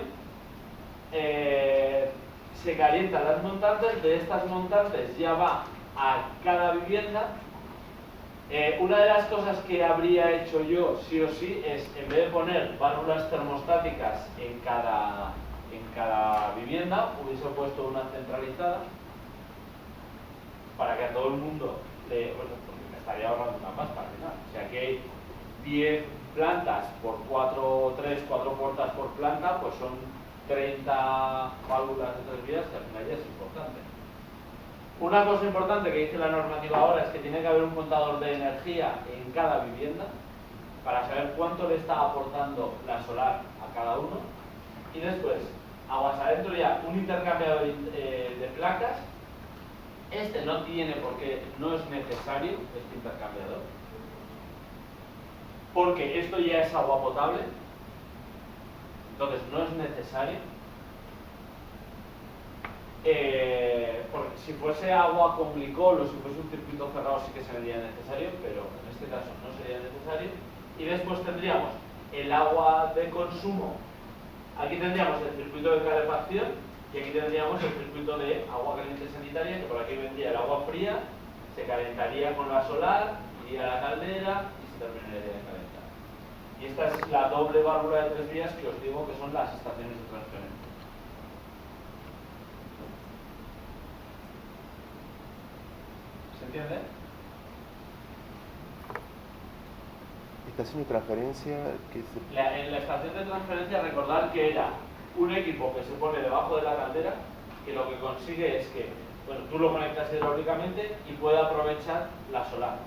se calientan las montantes, de estas montantes ya va a cada vivienda. Una de las cosas que habría hecho yo, sí o sí, es, en vez de poner válvulas termostáticas en cada vivienda, hubiese puesto una centralizada para que a todo el mundo porque me estaría ahorrando una pasta al final. O sea, que hay 10 plantas por 4 puertas por planta, pues son 30 válvulas de 3 vías, que al final ya es importante. Una cosa importante que dice la normativa ahora es que tiene que haber un contador de energía en cada vivienda para saber cuánto le está aportando la solar a cada uno. Y después, aguas adentro ya, un intercambiador de placas. Este no tiene porque no es necesario este intercambiador, porque esto ya es agua potable, entonces no es necesario. Porque si fuese agua con glicol o si fuese un circuito cerrado sí que sería necesario, pero en este caso no sería necesario. Y después tendríamos el agua de consumo. Aquí tendríamos el circuito de calefacción y aquí tendríamos el circuito de agua caliente sanitaria, que por aquí vendría el agua fría se calentaría con la solar, iría a la caldera y se terminaría de calentar. Y esta es la doble válvula de 3 vías que os digo que son las estaciones de transferencia. ¿Se entiende? Estación de transferencia que En la estación de transferencia, recordar que era un equipo que se pone debajo de la caldera, que lo que consigue es que, bueno, tú lo conectas hidráulicamente y puede aprovechar la solar.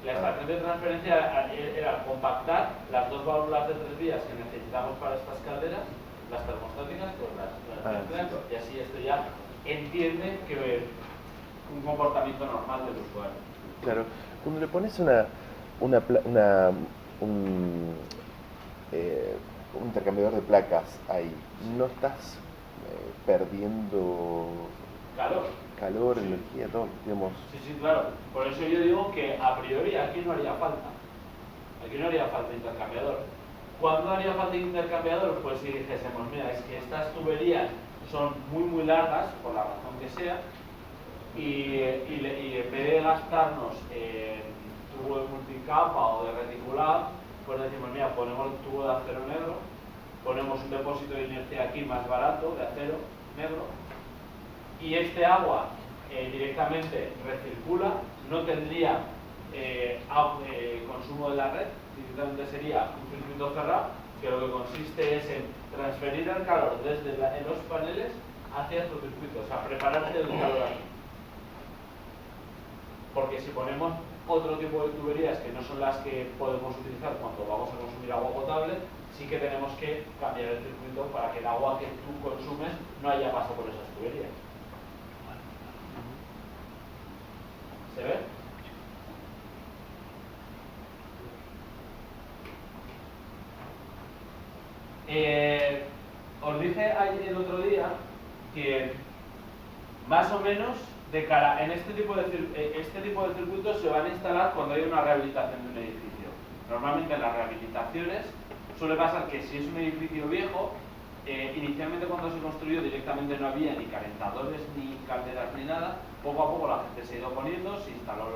La estación de transferencia era compactar las dos válvulas de 3 vías que necesitamos para estas calderas, las termostáticas, con las triplex, y así esto ya entiende que un comportamiento normal del usuario. Claro, cuando le pones un intercambiador de placas ahí, ¿no estás perdiendo calor, Sí. energía, todo, digamos? Sí, claro. Por eso yo digo que a priori aquí no haría falta. Aquí no haría falta intercambiador. ¿Cuándo haría falta intercambiador? Pues si dijésemos, mira, es que estas tuberías son muy largas, por la razón que sea, y en vez de gastarnos en tubo de multicapa o de reticulado, pues decimos, mira, ponemos el tubo de acero negro, ponemos un depósito de inercia aquí más barato, de acero negro, y este agua directamente recircula, no tendría consumo de la red, directamente sería un circuito cerrado, que lo que consiste es en transferir el calor desde en los paneles hacia estos circuitos, o sea, prepararse el calor aquí. Porque si ponemos otro tipo de tuberías que no son las que podemos utilizar cuando vamos a consumir agua potable, sí que tenemos que cambiar el circuito para que el agua que tú consumes no haya pasado por esas tuberías. ¿Se ve? Os dije el otro día que más o menos de cara en este tipo de circuitos se van a instalar cuando hay una rehabilitación de un edificio. Normalmente en las rehabilitaciones suele pasar que si es un edificio viejo, inicialmente cuando se construyó directamente no había ni calentadores, ni calderas, ni nada. Poco a poco la gente se ha ido poniendo, se instaló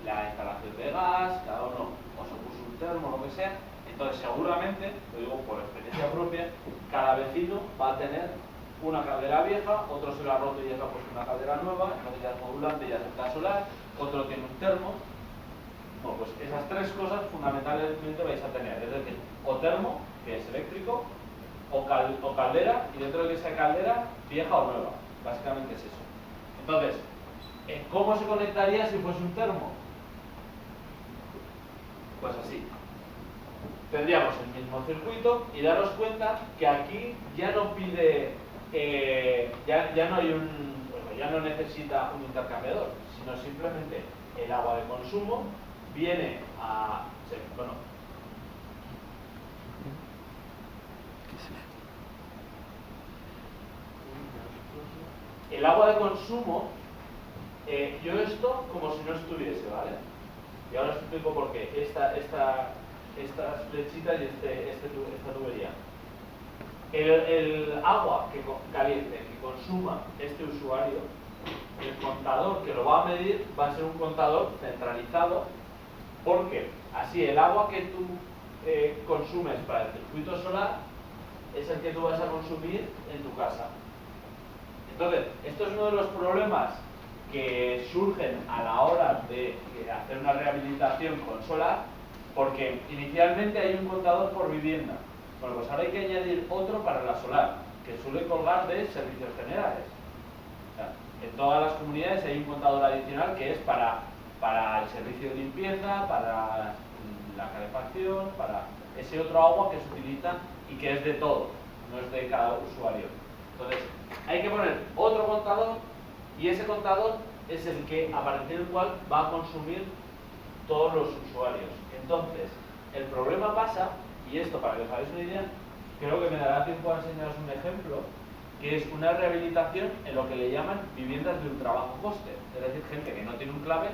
la instalación de gas, cada uno o se puso un termo, lo que sea. Entonces seguramente, lo digo por experiencia propia, cada vecino va a tener una caldera vieja, otro se la ha roto y ya se ha puesto una caldera nueva, entonces ya es modulante y ya acepta solar, otro tiene un termo. Bueno, pues esas tres cosas fundamentalmente vais a tener, es decir, o termo, que es eléctrico, o caldera, y dentro de que sea caldera, vieja o nueva. Básicamente es eso. Entonces, ¿cómo se conectaría si fuese un termo? Pues así. Tendríamos el mismo circuito y daros cuenta que aquí ya no pide, ya no hay ya no necesita un intercambiador, sino simplemente el agua de consumo viene a, bueno, el agua de consumo, yo esto como si no estuviese, ¿vale? Y ahora os explico por qué. Estas flechitas y esta tubería. El agua caliente que consuma este usuario, el contador que lo va a medir va a ser un contador centralizado, porque así el agua que tú consumes para el circuito solar es el que tú vas a consumir en tu casa. Entonces, esto es uno de los problemas que surgen a la hora de hacer una rehabilitación con solar, porque inicialmente hay un contador por vivienda. Bueno, pues ahora hay que añadir otro para la solar, que suele colgar de servicios generales. O sea, en todas las comunidades hay un contador adicional que es para el servicio de limpieza, para la calefacción, para ese otro agua que se utiliza y que es de todo, no es de cada usuario. Entonces, hay que poner otro contador y ese contador es el que, a partir del cual va a consumir todos los usuarios. Entonces, el problema pasa, y esto para que os hagáis una idea, creo que me dará tiempo a enseñaros un ejemplo, que es una rehabilitación en lo que le llaman viviendas de ultra bajo coste, es decir, gente que no tiene un clave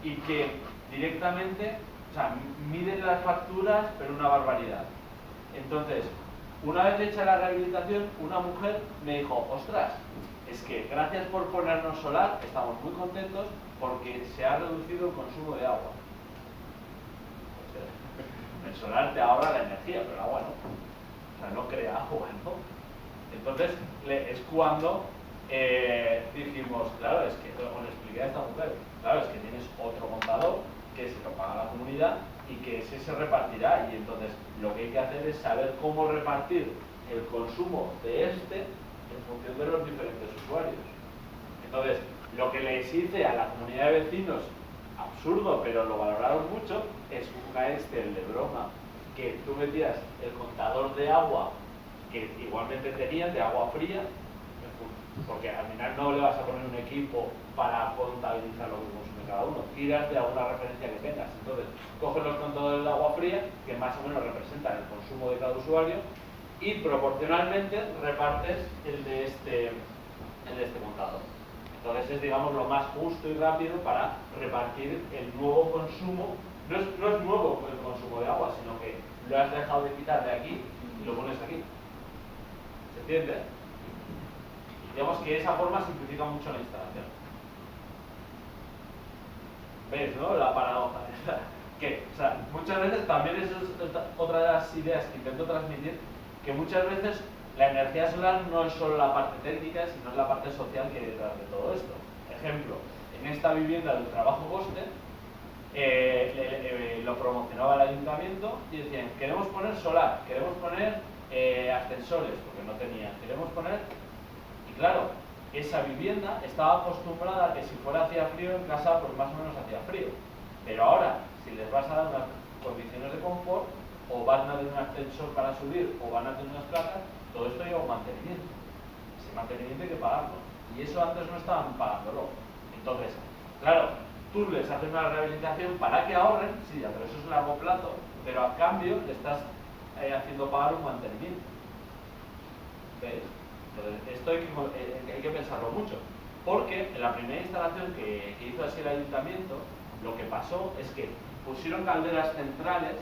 y que directamente, o sea, miden las facturas, pero una barbaridad. Entonces, una vez hecha la rehabilitación, una mujer me dijo, ostras, es que gracias por ponernos solar, estamos muy contentos, porque se ha reducido el consumo de agua. O sea, el solar te ahorra la energía, pero el agua no. O sea, no crea agua, ¿no? Entonces, es cuando dijimos, claro, es que, o le expliqué a esta mujer, claro, es que tienes otro contador que se lo paga la comunidad y que ese se repartirá, y entonces lo que hay que hacer es saber cómo repartir el consumo de este en función de los diferentes usuarios. Entonces, lo que les hice a la comunidad de vecinos, absurdo, pero lo valoraron mucho, es una Excel de broma, que tú metías el contador de agua, que igualmente tenían, de agua fría, porque al final no le vas a poner un equipo para contabilizar lo que consume cada uno, tiras de alguna referencia que tengas. Entonces, coges los contadores de agua fría, que más o menos representan el consumo de cada usuario, y proporcionalmente repartes el de este contador. Entonces es, digamos, lo más justo y rápido para repartir el nuevo consumo. No es nuevo el consumo de agua, sino que lo has dejado de quitar de aquí y lo pones aquí. ¿Se entiende? Y digamos que esa forma simplifica mucho la instalación. ¿Ves, no? La paradoja. Que, o sea, muchas veces también eso es otra de las ideas que intento transmitir, que muchas veces la energía solar no es solo la parte técnica, sino es la parte social que hay detrás de todo esto. Ejemplo, en esta vivienda del trabajo-coste, lo promocionaba el ayuntamiento y decían, queremos poner solar, queremos poner ascensores, porque no tenían, queremos poner... Y claro, esa vivienda estaba acostumbrada a que si fuera hacía frío en casa, pues más o menos hacía frío. Pero ahora, si les vas a dar unas condiciones de confort, o van a tener un ascensor para subir, o van a tener unas placas, todo esto lleva un mantenimiento. Ese mantenimiento hay que pagarlo. Y eso antes no estaban pagándolo. Entonces, claro, tú les haces una rehabilitación para que ahorren, sí, pero eso es a largo plazo, pero a cambio le estás haciendo pagar un mantenimiento. ¿Ves? Entonces, esto hay que pensarlo mucho. Porque en la primera instalación que hizo así el ayuntamiento, lo que pasó es que pusieron calderas centrales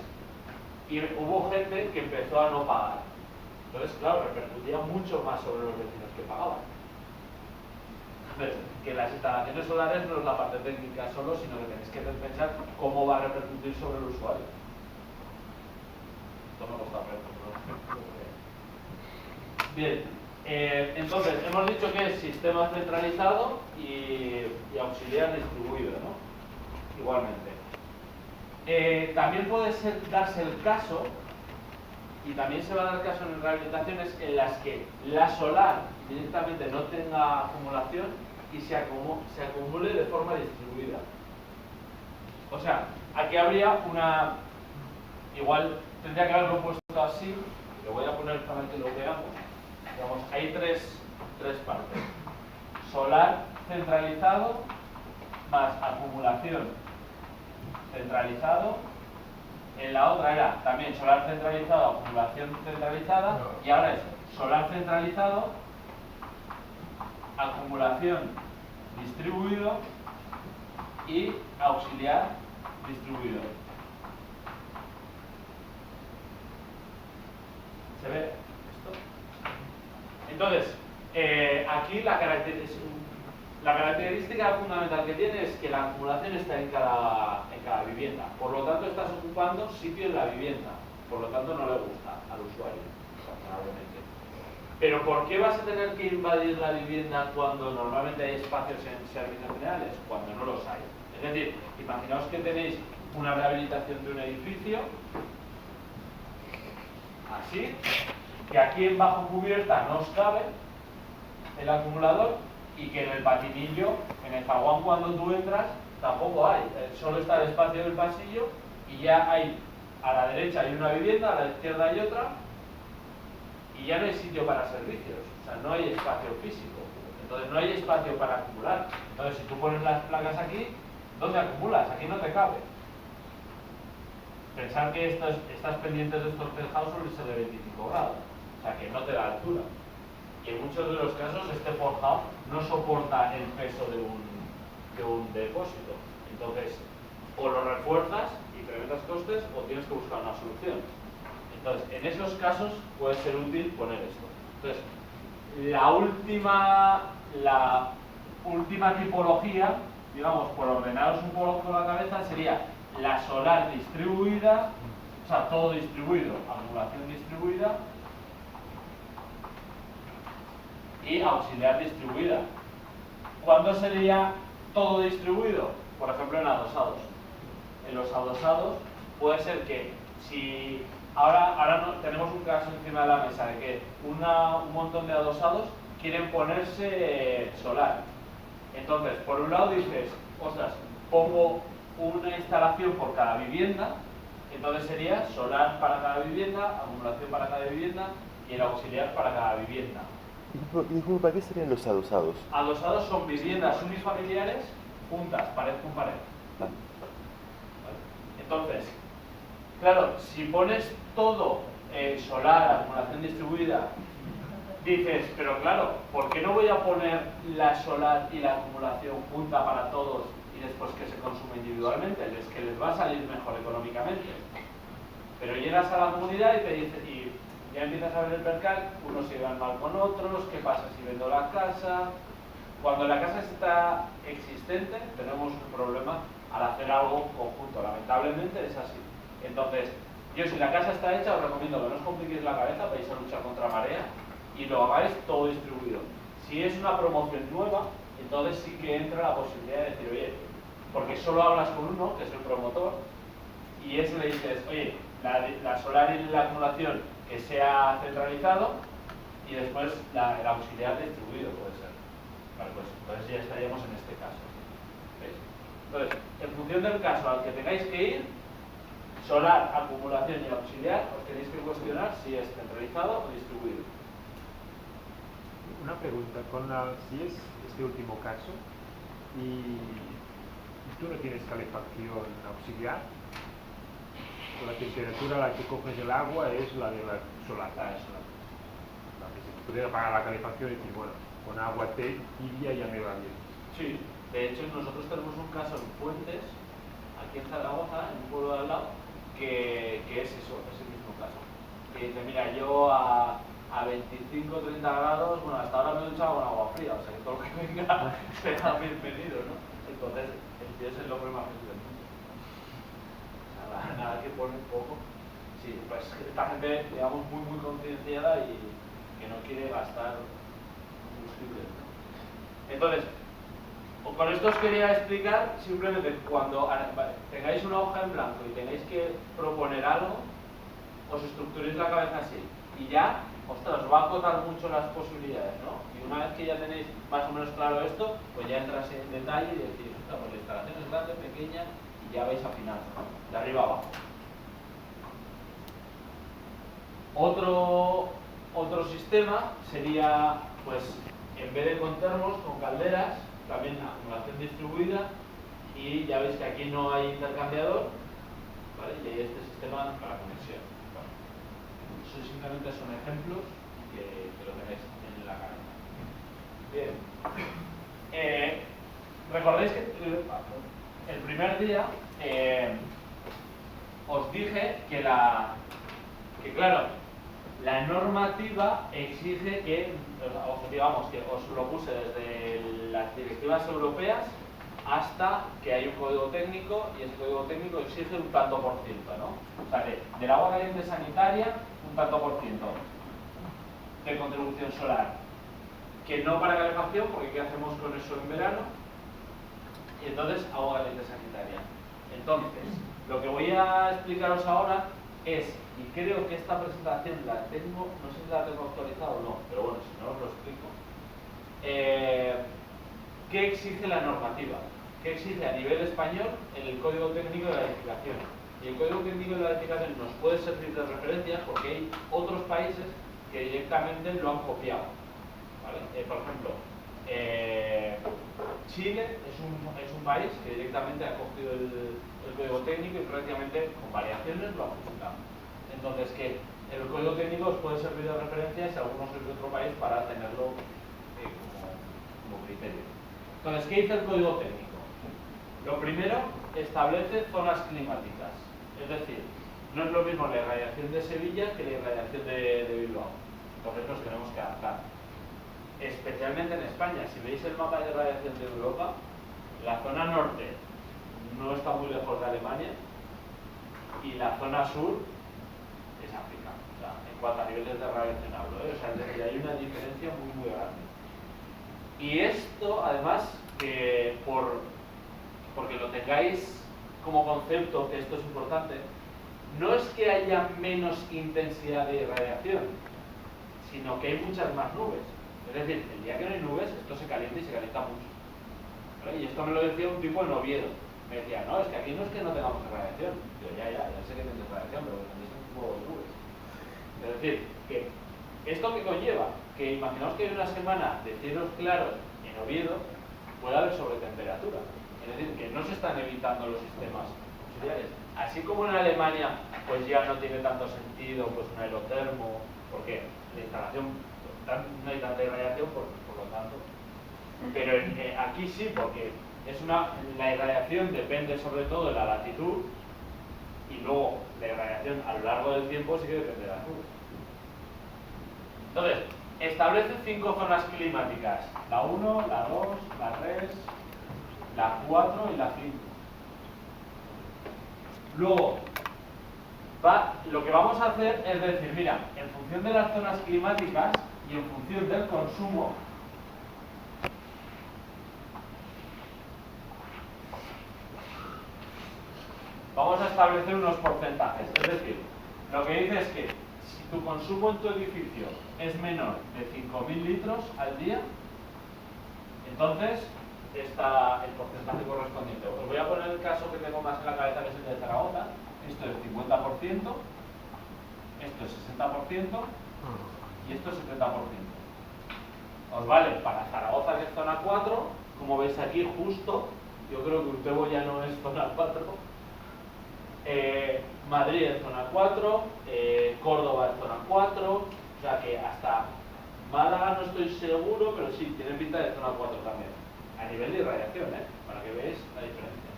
y hubo gente que empezó a no pagar. Entonces, claro, repercutía mucho más sobre los vecinos que pagaban. Entonces, que las instalaciones solares no es la parte técnica solo, sino que tenéis que pensar cómo va a repercutir sobre el usuario. Esto me gusta ver, ¿no? Bien, entonces, hemos dicho que es sistema centralizado y auxiliar distribuido, ¿no? Igualmente. También puede darse el caso, y también se va a dar caso en rehabilitaciones en las que la solar directamente no tenga acumulación y se acumule de forma distribuida. O sea, aquí habría una... Igual tendría que haberlo puesto así, lo voy a poner para que lo veamos. Digamos, hay tres partes. Solar centralizado más acumulación centralizado. En la otra era también solar centralizado, acumulación centralizada, y ahora es solar centralizado, acumulación distribuido y auxiliar distribuido. ¿Se ve esto? Entonces, aquí la característica fundamental que tiene es que la acumulación está en cada vivienda. Por lo tanto, estás ocupando sitio en la vivienda. Por lo tanto, no le gusta al usuario, razonablemente. Pero ¿por qué vas a tener que invadir la vivienda cuando normalmente hay espacios en servicios generales? Cuando no los hay. Es decir, imaginaos que tenéis una rehabilitación de un edificio, así, que aquí en bajo cubierta no os cabe el acumulador, y que en el patinillo, en el zaguán cuando tú entras, tampoco hay. Solo está el espacio del pasillo y ya hay, a la derecha hay una vivienda, a la izquierda hay otra, y ya no hay sitio para servicios. O sea, no hay espacio físico. Entonces no hay espacio para acumular. Entonces si tú pones las placas aquí, ¿dónde acumulas? Aquí no te cabe. Pensar que estás pendientes de estos tejados suelen ser de 25 grados. O sea, que no te da altura. Y en muchos de los casos este forjado no soporta el peso de un depósito. Entonces, o lo refuerzas y incrementas costes, o tienes que buscar una solución. Entonces, en esos casos puede ser útil poner esto. Entonces, la última tipología, digamos, por ordenaros un poco la cabeza, sería la solar distribuida, o sea, todo distribuido, acumulación distribuida, y auxiliar distribuida. ¿Cuándo sería todo distribuido? Por ejemplo, en adosados. En los adosados puede ser que si ahora no, tenemos un caso encima de la mesa de que un montón de adosados quieren ponerse solar. Entonces, por un lado dices, ostras, pongo una instalación por cada vivienda, entonces sería solar para cada vivienda, acumulación para cada vivienda y el auxiliar para cada vivienda. Disculpa, ¿qué serían los adosados? Adosados son viviendas unifamiliares juntas, pared con pared. Ah. Entonces, claro, si pones todo solar, acumulación distribuida, dices, pero claro, ¿por qué no voy a poner la solar y la acumulación junta para todos y después que se consume individualmente? Es que les va a salir mejor económicamente. Pero llegas a la comunidad y te dice, y ya empiezas a ver el percal, unos se llevan mal con otros, ¿qué pasa si vendo la casa? Cuando la casa está existente, tenemos un problema al hacer algo conjunto. Lamentablemente es así. Entonces, yo si la casa está hecha, os recomiendo que no os compliquéis la cabeza, vais a luchar contra marea y lo hagáis todo distribuido. Si es una promoción nueva, entonces sí que entra la posibilidad de decir, oye, porque solo hablas con uno, que es el promotor, y ese le dices, oye, la solar y la acumulación que sea centralizado y después el auxiliar distribuido puede ser. Vale, pues entonces ya estaríamos en este caso. ¿Veis? Entonces, en función del caso al que tengáis que ir, solar, acumulación y auxiliar, os tenéis que cuestionar si es centralizado o distribuido. Una pregunta, si es este último caso y tú no tienes calefacción auxiliar, la temperatura a la que coges el agua es la de la solar. Si se pudiera pagar la calefacción y decir, bueno, con agua tibia ya me va bien. Sí, de hecho nosotros tenemos un caso en Fuentes, aquí en Zaragoza, en un pueblo de al lado, que es eso, es el mismo caso. Que dice, mira, yo a 25 30 grados, bueno, hasta ahora me he duchado con agua fría, o sea que todo lo que venga será bienvenido, ¿no? Entonces, el tío es el hombre más feliz del mundo. Nada que pone un poco. Sí, pues esta gente, digamos, muy concienciada y que no quiere gastar combustible. Entonces, con esto os quería explicar simplemente cuando tengáis una hoja en blanco y tenéis que proponer algo, os estructuréis la cabeza así y ya, ostras, os va a acotar mucho las posibilidades, ¿no? Y una vez que ya tenéis más o menos claro esto, pues ya entras en detalle y decís, ostras, pues la instalación es grande, pequeña, y ya vais afinando, de arriba a abajo. Otro sistema sería, pues, en vez de con termos, con calderas, también acumulación distribuida, y ya veis que aquí no hay intercambiador, ¿vale? Y hay este sistema para conexión. Bueno, eso simplemente son ejemplos que lo tenéis en la cabeza. Bien. ¿Recordáis que el primer día os dije que claro, la normativa exige que, digamos, que os lo puse desde las directivas europeas hasta que hay un código técnico y ese código técnico exige un tanto por ciento, ¿no? O sea, del agua caliente sanitaria, un tanto por ciento de contribución solar. Que no para calefacción, porque ¿qué hacemos con eso en verano? Y entonces agua caliente sanitaria. Entonces, lo que voy a explicaros ahora es, y creo que esta presentación la tengo, no sé si la tengo actualizada o no, pero bueno, si no os lo explico. ¿Qué exige la normativa? ¿Qué exige a nivel español en el Código Técnico de la Edificación? Y el Código Técnico de la Edificación nos puede servir de referencia porque hay otros países que directamente lo han copiado. ¿Vale? Por ejemplo, Chile es un país que directamente ha cogido el Código Técnico y prácticamente con variaciones lo ha fusionado. Entonces, que el Código Técnico os puede servir de referencia si alguno sois de otro país para tenerlo como criterio. Entonces, ¿qué dice el Código Técnico? Lo primero, establece zonas climáticas. Es decir, no es lo mismo la irradiación de Sevilla que la irradiación de Bilbao. Entonces nos tenemos que adaptar. Especialmente en España, si veis el mapa de irradiación de Europa, la zona norte no está muy lejos de Alemania y la zona sur es África, o sea, en cuanto a niveles de radiación hablo, o sea, es decir, hay una diferencia muy grande. Y esto, además, porque lo tengáis como concepto, que esto es importante, no es que haya menos intensidad de radiación, sino que hay muchas más nubes. Es decir, el día que no hay nubes, esto se calienta y se calienta mucho. ¿Vale? Y esto me lo decía un tipo en Oviedo. Me decía, no, es que aquí no es que no tengamos radiación. Yo, ya sé que tenéis radiación, pero tenéis un poco de nubes. Es decir, que ¿esto qué conlleva? Que imaginaos que hay una semana de cielos claros en Oviedo, puede haber sobretemperatura. Es decir, que no se están evitando los sistemas auxiliares. Así como en Alemania, pues ya no tiene tanto sentido pues un aerotermo, porque la instalación no hay tanta irradiación, por lo tanto. Pero aquí sí, porque la irradiación depende sobre todo de la latitud y luego la irradiación a lo largo del tiempo sí que depende de las nubes. Entonces, establece 5 zonas climáticas: la 1, la 2, la 3, la 4 y la 5. Luego, lo que vamos a hacer es decir, mira, en función de las zonas climáticas y en función del consumo, vamos a establecer unos porcentajes. Es decir, lo que dice es que si tu consumo en tu edificio es menor de 5.000 litros al día, entonces está el porcentaje correspondiente. Os voy a poner el caso que tengo más en la cabeza, que es el de Zaragoza. Esto es 50%, esto es 60% y esto es 70%. Os vale para Zaragoza, que es zona 4, como veis aquí justo, yo creo que Urtebo ya no es zona 4, Madrid es zona 4, Córdoba es zona 4, o sea que hasta Málaga no estoy seguro, pero sí, tiene pinta de zona 4 también, a nivel de irradiación, para que veáis la diferencia.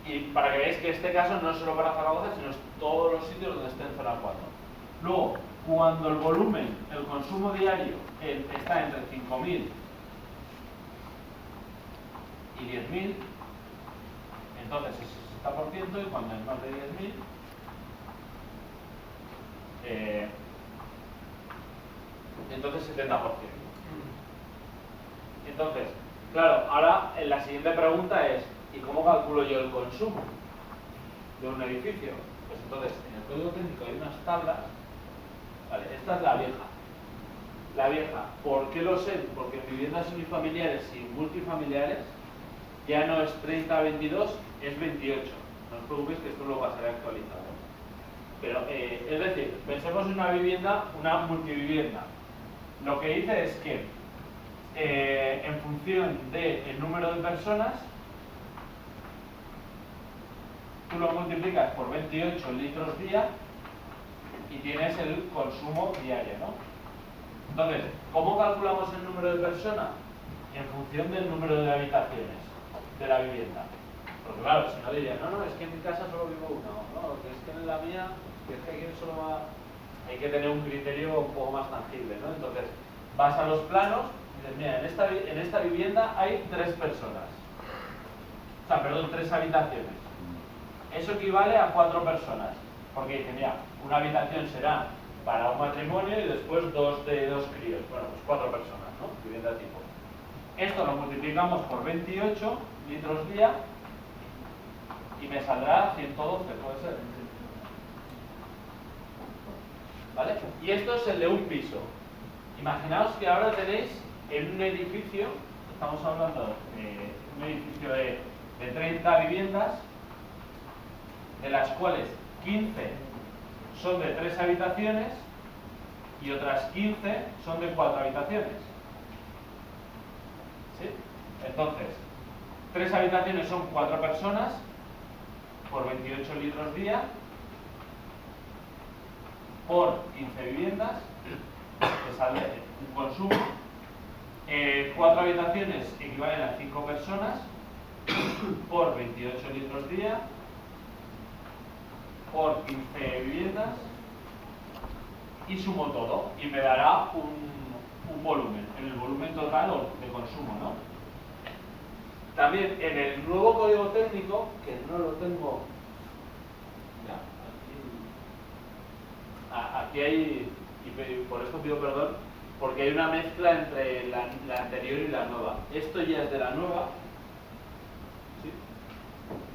Y para que veáis que este caso no es solo para Zaragoza, sino es todos los sitios donde esté en zona 4. Luego, cuando el volumen, el consumo diario, está entre 5.000 y 10.000, entonces es 60%, y cuando es más de 10.000, entonces 70%. Entonces, claro, ahora la siguiente pregunta es, ¿y cómo calculo yo el consumo de un edificio? Pues entonces, en el código técnico hay unas tablas. Vale, esta es la vieja. La vieja, ¿por qué lo sé? Porque en viviendas unifamiliares y multifamiliares ya no es 30-22, es 28. No os preocupéis que esto lo pasaré actualizado. Pero, es decir, pensemos en una vivienda, una multivivienda. Lo que dice es que en función del número de personas, tú lo multiplicas por 28 litros día y tienes el consumo diario, ¿no? Entonces, ¿cómo calculamos el número de personas? En función del número de habitaciones de la vivienda. Porque claro, si no diría, no, es que en mi casa solo vivo uno, no, que es que en la mía, que es que aquí solo va... Hay que tener un criterio un poco más tangible, ¿no? Entonces, vas a los planos y dices, mira, en esta vivienda hay 3 personas. O sea, perdón, 3 habitaciones. Eso equivale a 4 personas. Porque dice, mira, una habitación será para un matrimonio y después 2 de 2 críos. Bueno, pues 4 personas, ¿no? Vivienda tipo. Esto lo multiplicamos por 28 litros día y me saldrá 112, puede ser. ¿Vale? Y esto es el de un piso. Imaginaos que ahora tenéis en un edificio, estamos hablando de un edificio de 30 viviendas, de las cuales 15 son de 3 habitaciones y otras 15 son de 4 habitaciones. ¿Sí? Entonces, 3 habitaciones son 4 personas por 28 litros día por 15 viviendas, que sale un consumo. 4 habitaciones equivalen a 5 personas por 28 litros día por 15 viviendas y sumo todo y me dará un volumen, en el volumen total de consumo, ¿no? también en el nuevo código técnico, que no lo tengo, mira, aquí hay, y por esto pido perdón, porque hay una mezcla entre la anterior y la nueva. Esto ya es de la nueva, ¿sí?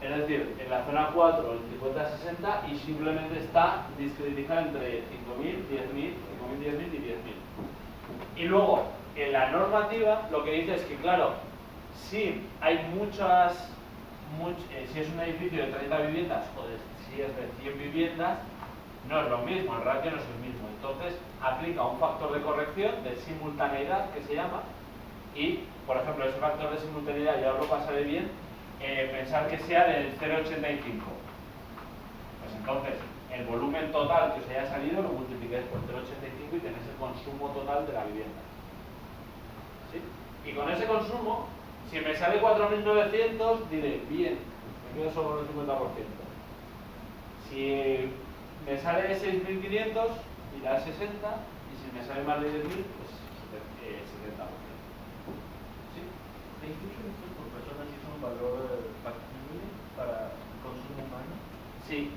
Es decir, en la zona 4 el 50-60 y simplemente está discretizado entre 5.000, 10.000, 5.000, 10.000 y 10.000. Y luego, en la normativa, lo que dice es que, claro, si hay si es un edificio de 30 viviendas o si es de 100 viviendas, no es lo mismo, el ratio no es el mismo. Entonces, aplica un factor de corrección de simultaneidad que se llama y, por ejemplo, ese factor de simultaneidad, ya os lo pasaré bien, pensar que sea del 0,85. Pues entonces, el volumen total que os haya salido lo multiplicáis por 0,85 y tenéis el consumo total de la vivienda. ¿Sí? Y con ese consumo, si me sale 4.900, diré, bien, me quedo solo el 50%. Si me sale 6.500, irá a 60, y si me sale más de 10.000, pues 70%. ¿Sí? ¿Te incluso esto por personas hizo un valor factible para el consumo humano? Sí,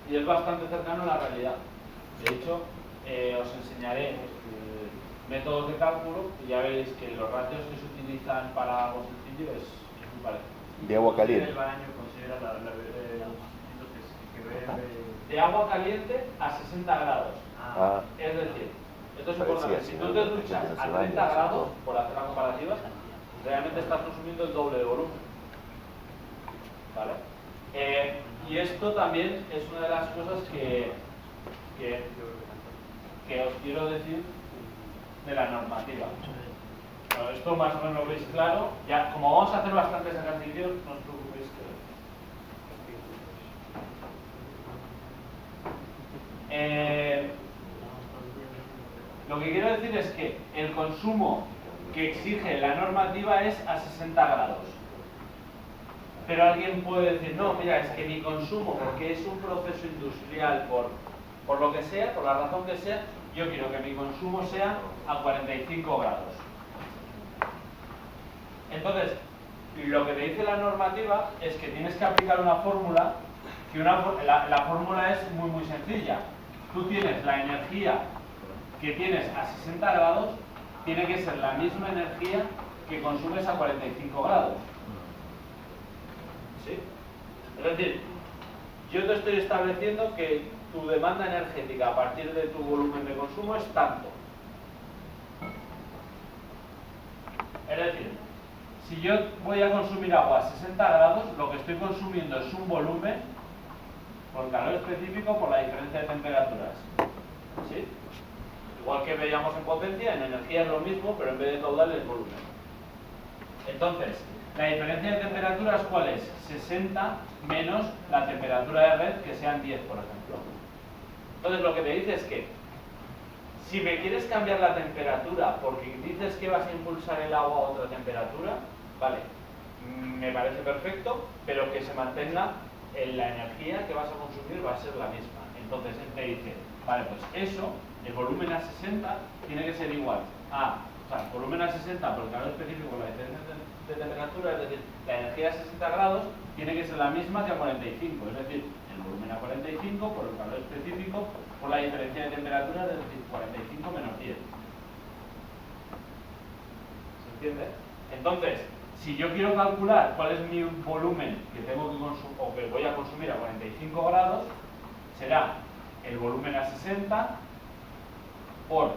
y es bastante cercano a la realidad. De hecho, os enseñaré métodos de cálculo y ya veréis que los ratios que se utilizan para algo sencillo es muy parecido. De agua caliente. ¿El baño considera los distintos que bebe? De agua caliente a 60 grados. Ah, Es decir, esto es Parecía importante. así, Si ¿no? tú te duchas No se a baña, 30 se grados, baña. por hacer la comparativa, realmente estás consumiendo el doble de volumen. ¿Vale? Y esto también es una de las cosas que os quiero decir de la normativa. Bueno, esto más o menos lo veis claro. Ya, como vamos a hacer bastantes ejercicios, no os preocupéis lo que quiero decir es que el consumo que exige la normativa es a 60 grados. Pero alguien puede decir, no, mira, es que mi consumo, porque es un proceso industrial, por lo que sea, por la razón que sea, yo quiero que mi consumo sea a 45 grados. Entonces, lo que te dice la normativa es que tienes que aplicar una fórmula, que la fórmula es muy muy sencilla. Tú tienes la energía que tienes a 60 grados, tiene que ser la misma energía que consumes a 45 grados. ¿Sí? Es decir, yo te estoy estableciendo que tu demanda energética a partir de tu volumen de consumo es tanto. Es decir, si yo voy a consumir agua a 60 grados, lo que estoy consumiendo es un volumen por calor específico por la diferencia de temperaturas. ¿Sí? Igual que veíamos en potencia, en energía es lo mismo, pero en vez de caudal es volumen. Entonces, la diferencia de temperaturas, ¿cuál es? 60 menos la temperatura de red, que sean 10, por ejemplo. Entonces, lo que te dice es que si me quieres cambiar la temperatura porque dices que vas a impulsar el agua a otra temperatura, vale, me parece perfecto, pero que se mantenga la energía que vas a consumir va a ser la misma. Entonces, él te dice, vale, pues eso, el volumen a 60 tiene que ser igual a, o sea, el volumen a 60 por el calor específico con la diferencia de temperatura, es decir, la energía a 60 grados tiene que ser la misma que a 45, es decir, el volumen a 45 por el calor específico por la diferencia de temperatura, es decir, 45 menos 10. ¿Se entiende? Entonces, si yo quiero calcular cuál es mi volumen que tengo que consumir o que voy a consumir a 45 grados, será el volumen a 60 por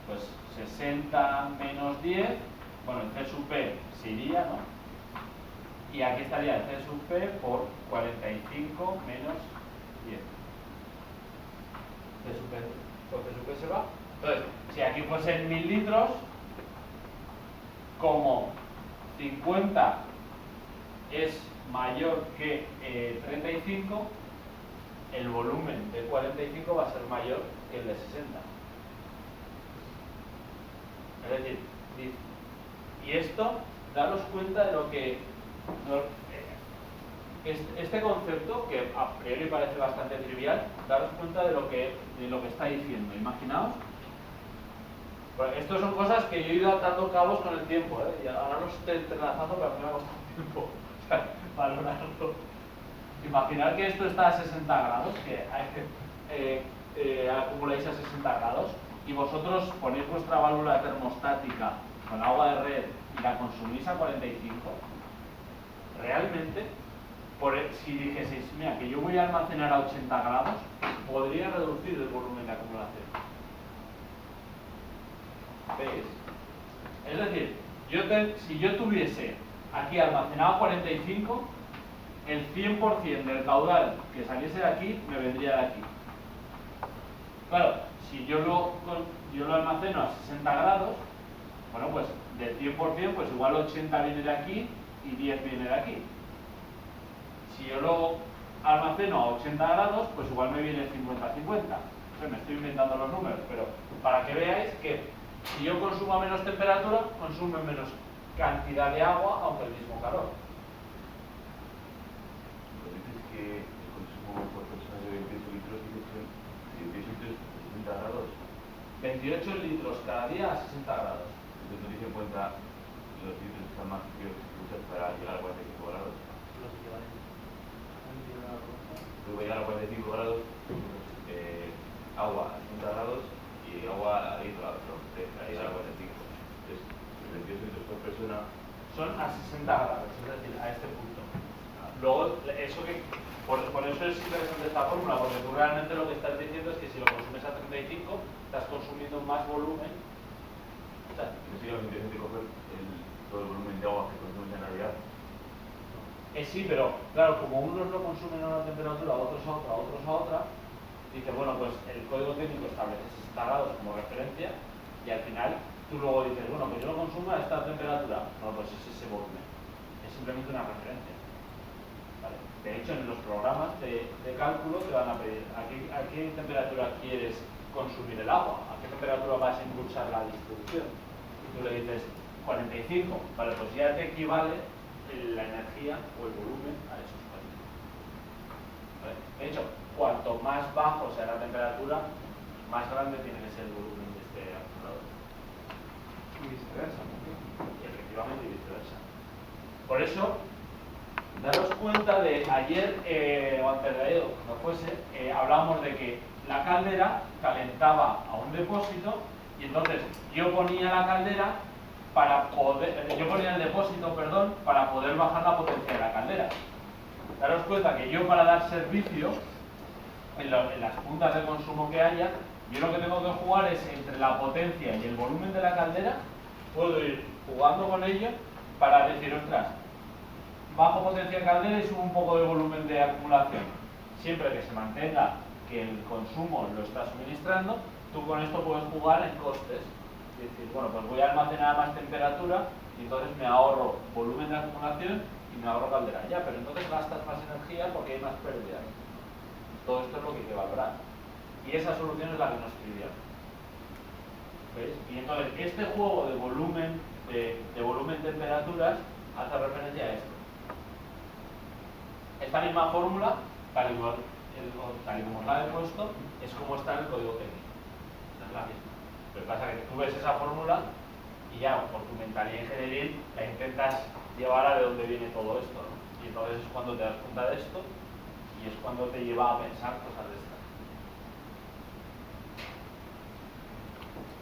pues 60 menos 10, bueno, el C sub P se iría, ¿no? Y aquí estaría el C sub P por 45 menos 10. C sub P, por C sub P se va. Entonces, si aquí fuesen 1000 litros, como 50 es mayor que 35, el volumen de 45 va a ser mayor que el de 60. Es decir, y esto, daros cuenta de lo que... Este concepto, que a priori parece bastante trivial, daros cuenta de lo que está diciendo. Imaginaos, pues, estas son cosas que yo he ido atando cabos con el tiempo, y ahora los estoy entrelazando, pero a mí me ha costado tiempo. O sea, valorarlo. Imaginar que esto está a 60 grados, que acumuláis a 60 grados, y vosotros ponéis vuestra válvula termostática con agua de red y la consumís a 45. Realmente, si dijeseis, mira, que yo voy a almacenar a 80 grados, podría reducir el volumen de acumulación. ¿Veis? Es decir, si yo tuviese aquí almacenado a 45, el 100% del caudal que saliese de aquí me vendría de aquí. Claro, si yo lo almaceno a 60 grados, bueno, pues del 100%, pues igual 80 viene de aquí y 10 viene de aquí. Si yo lo almaceno a 80 grados, pues igual me viene 50-50. Me estoy inventando los números, pero para que veáis que si yo consumo a menos temperatura, consumo menos cantidad de agua, aunque el mismo calor. Dices que el consumo por persona de 28 litros, dices que 28 litros a 60 grados. 28 litros cada día a 60 grados. Entonces no tienes en cuenta los litros que están más fríos que usas para llegar a 45 grados. Luego llegar a 45 grados, agua a 60 grados y agua a litro para llegar a 45. Entonces, 28 litros por persona. Son a 60 grados, es decir, a este punto. Luego, por eso es interesante esta fórmula, porque tú realmente lo que estás diciendo es que si lo consumes a 35, estás consumiendo más volumen. O sea, ¿No sería más interesante coger todo el volumen de agua que consumes en realidad? Sí, pero claro, como unos lo consumen a una temperatura, otros a otra, otros a otra, dice, bueno, pues el código técnico establece 60 grados como referencia y al final tú luego dices, bueno, pues yo lo consumo a esta temperatura. No, pues es ese volumen. Es simplemente una referencia. ¿Vale? De hecho, en los programas de cálculo te van a pedir a qué temperatura quieres consumir el agua, a qué temperatura vas a impulsar la distribución. Y tú le dices 45, vale, pues ya te equivale la energía o el volumen a esos 45. ¿Vale? De hecho, cuanto más bajo sea la temperatura, más grande tiene que ser el volumen de este acumulador. Y viceversa. Y efectivamente viceversa. Por eso, daros cuenta de ayer o antes de ayer, o cuando fuese, hablábamos de que la caldera calentaba a un depósito y entonces yo ponía la caldera el depósito, para poder bajar la potencia de la caldera. Daros cuenta que yo para dar servicio, en las puntas de consumo que haya, yo lo que tengo que jugar es entre la potencia y el volumen de la caldera, puedo ir jugando con ello para decir, ostras, bajo potencia de caldera y subo un poco de volumen de acumulación. Siempre que se mantenga que el consumo lo está suministrando, tú con esto puedes jugar en costes. Es decir, bueno, pues voy a almacenar más temperatura y entonces me ahorro volumen de acumulación y me ahorro caldera. Ya, pero entonces gastas más energía porque hay más pérdidas. Todo esto es lo que hay que valorar. Y esa solución es la que nos trivial. ¿Veis? Y entonces este juego de volumen, temperaturas, hace referencia a esto. Esta misma fórmula, tal y como os la he puesto, es como está en el código técnico. Esta es la misma. Lo que pasa es que tú ves esa fórmula y ya por tu mentalidad ingenieril la intentas llevar a de dónde viene todo esto, ¿no? Y entonces es cuando te das cuenta de esto y es cuando te lleva a pensar cosas de estas.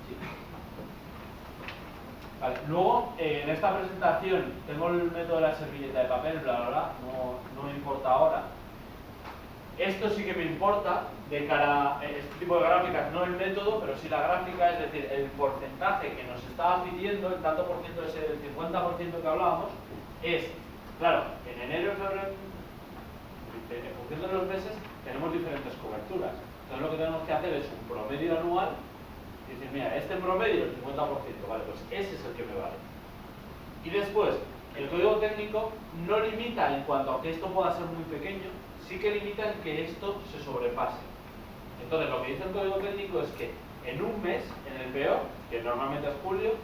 Sí. Vale. Luego, en esta presentación tengo el método de la servilleta de papel, bla bla bla, no me importa ahora. Esto sí que me importa de cara a este tipo de gráficas, no el método, pero sí la gráfica, es decir, el porcentaje que nos estaba pidiendo, el tanto por ciento ese del 50% que hablábamos, es, claro, en enero y febrero, en función de los meses, tenemos diferentes coberturas. Entonces lo que tenemos que hacer es un promedio anual y decir, mira, este promedio, el 50%, vale, pues ese es el que me vale. Y después, el código técnico no limita en cuanto a que esto pueda ser muy pequeño, sí que limita en que esto se sobrepase. Entonces lo que dice el código técnico es que en un mes, en el peor, que normalmente es julio,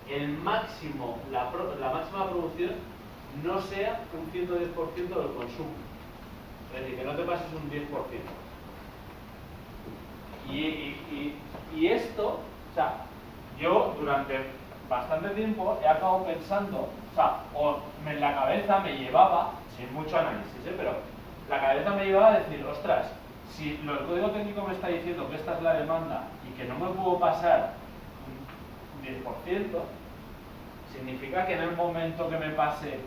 el máximo, la máxima producción no sea un 110% del consumo. Es decir, que no te pases un 10%. Y esto, o sea, yo durante bastante tiempo he acabado pensando, o sea, en la cabeza me llevaba, sin mucho análisis, pero la cabeza me llevaba a decir, ostras, si el código técnico me está diciendo que esta es la demanda y que no me puedo pasar un 10%, ¿significa que en el momento que me pase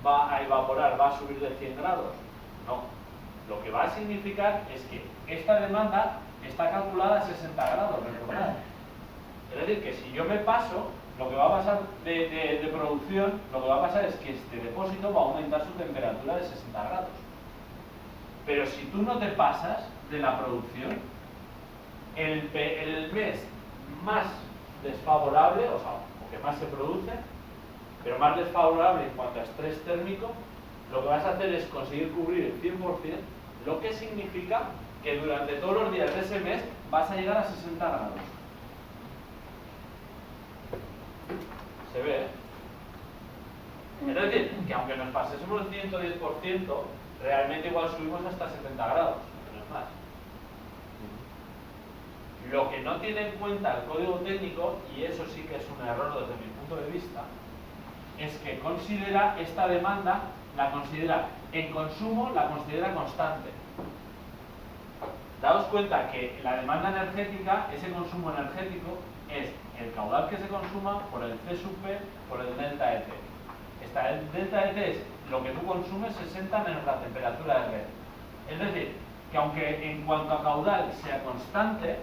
va a evaporar, va a subir de 100 grados? No. Lo que va a significar es que esta demanda está calculada a 60 grados, recordad. Es decir, que si yo me paso, lo que va a pasar de producción, lo que va a pasar es que este depósito va a aumentar su temperatura de 60 grados. Pero si tú no te pasas de la producción, el mes más desfavorable, o sea, o que más se produce, pero más desfavorable en cuanto a estrés térmico, lo que vas a hacer es conseguir cubrir el 100%, lo que significa que durante todos los días de ese mes vas a llegar a 60 grados. ¿Se ve? Es decir, que aunque nos pasemos el 110%, realmente igual subimos hasta 70 grados, no es más. Lo que no tiene en cuenta el código técnico, y eso sí que es un error desde mi punto de vista, es que considera esta demanda, la considera en consumo, la considera constante. Daos cuenta que la demanda energética, ese consumo energético, es el caudal que se consuma por el C sub P por el delta ET. El delta ET es lo que tú consumes 60 menos la temperatura de red. Es decir, que aunque en cuanto a caudal sea constante,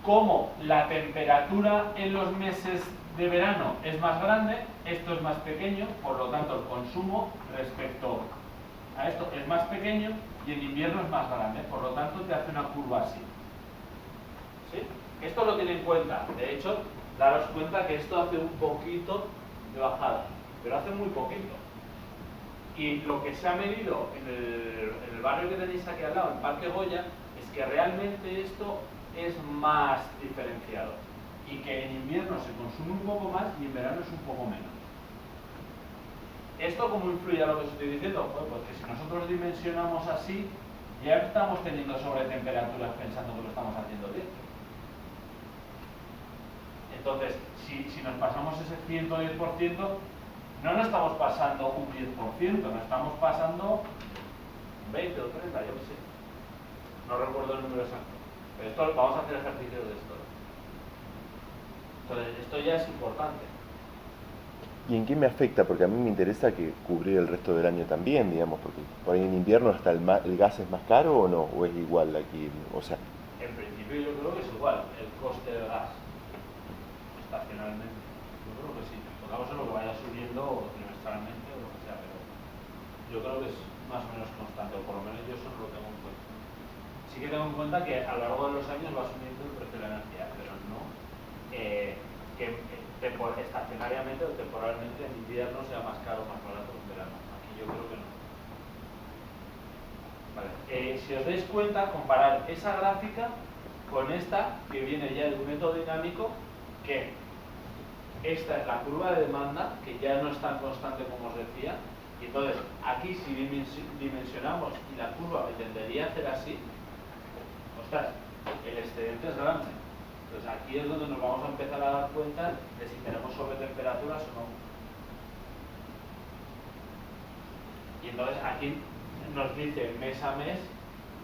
como la temperatura en los meses de verano es más grande, esto es más pequeño, por lo tanto el consumo respecto a esto es más pequeño y en invierno es más grande, por lo tanto te hace una curva así. ¿Sí? Esto lo tiene en cuenta, de hecho, daros cuenta que esto hace un poquito de bajada, pero hace muy poquito. Y lo que se ha medido en el barrio que tenéis aquí al lado, en Parque Goya, es que realmente esto es más diferenciado y que en invierno se consume un poco más y en verano es un poco menos. ¿Esto cómo influye a lo que os estoy diciendo? Pues que si nosotros dimensionamos así, ya estamos teniendo sobretemperaturas pensando que lo estamos haciendo bien. Entonces, si nos pasamos ese 110%, no nos estamos pasando un 10%, nos estamos pasando 20 o 30, yo qué sé. No recuerdo el número exacto. Pero esto, vamos a hacer ejercicios de esto. Entonces, esto ya es importante. ¿Y en qué me afecta? Porque a mí me interesa que cubrir el resto del año también, digamos, porque por ahí en invierno hasta el gas es más caro o no, o es igual aquí, o sea. En principio yo creo que es igual, el coste del gas, estacionalmente. Yo creo que sí. Otra cosa es lo que vaya subiendo trimestralmente o lo que sea, pero yo creo que es más o menos constante, o por lo menos yo eso no lo tengo en cuenta. Sí que tengo en cuenta que a lo largo de los años va subiendo el precio de la energía, pero no que estacionariamente o temporalmente en invierno sea más caro o más barato que en verano. Aquí yo creo que no. Vale. Si os dais cuenta, comparar esa gráfica con esta que viene ya de un método dinámico, que esta es la curva de demanda, que ya no es tan constante como os decía, y entonces aquí si dimensionamos y la curva tendería a hacer así, ostras, el excedente es grande. Entonces aquí es donde nos vamos a empezar a dar cuenta de si tenemos sobretemperaturas o no. Y entonces aquí nos dice mes a mes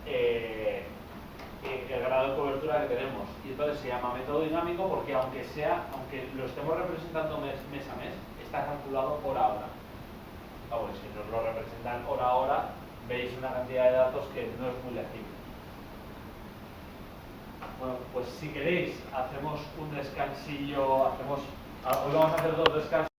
el grado de cobertura que tenemos. Y entonces se llama método dinámico porque aunque lo estemos representando mes a mes, está calculado hora a hora. Vamos, si nos lo representan hora a hora, veis una cantidad de datos que no es muy legible. Bueno, pues si queréis, hacemos un descansillo, hoy vamos a hacer 2 descansos.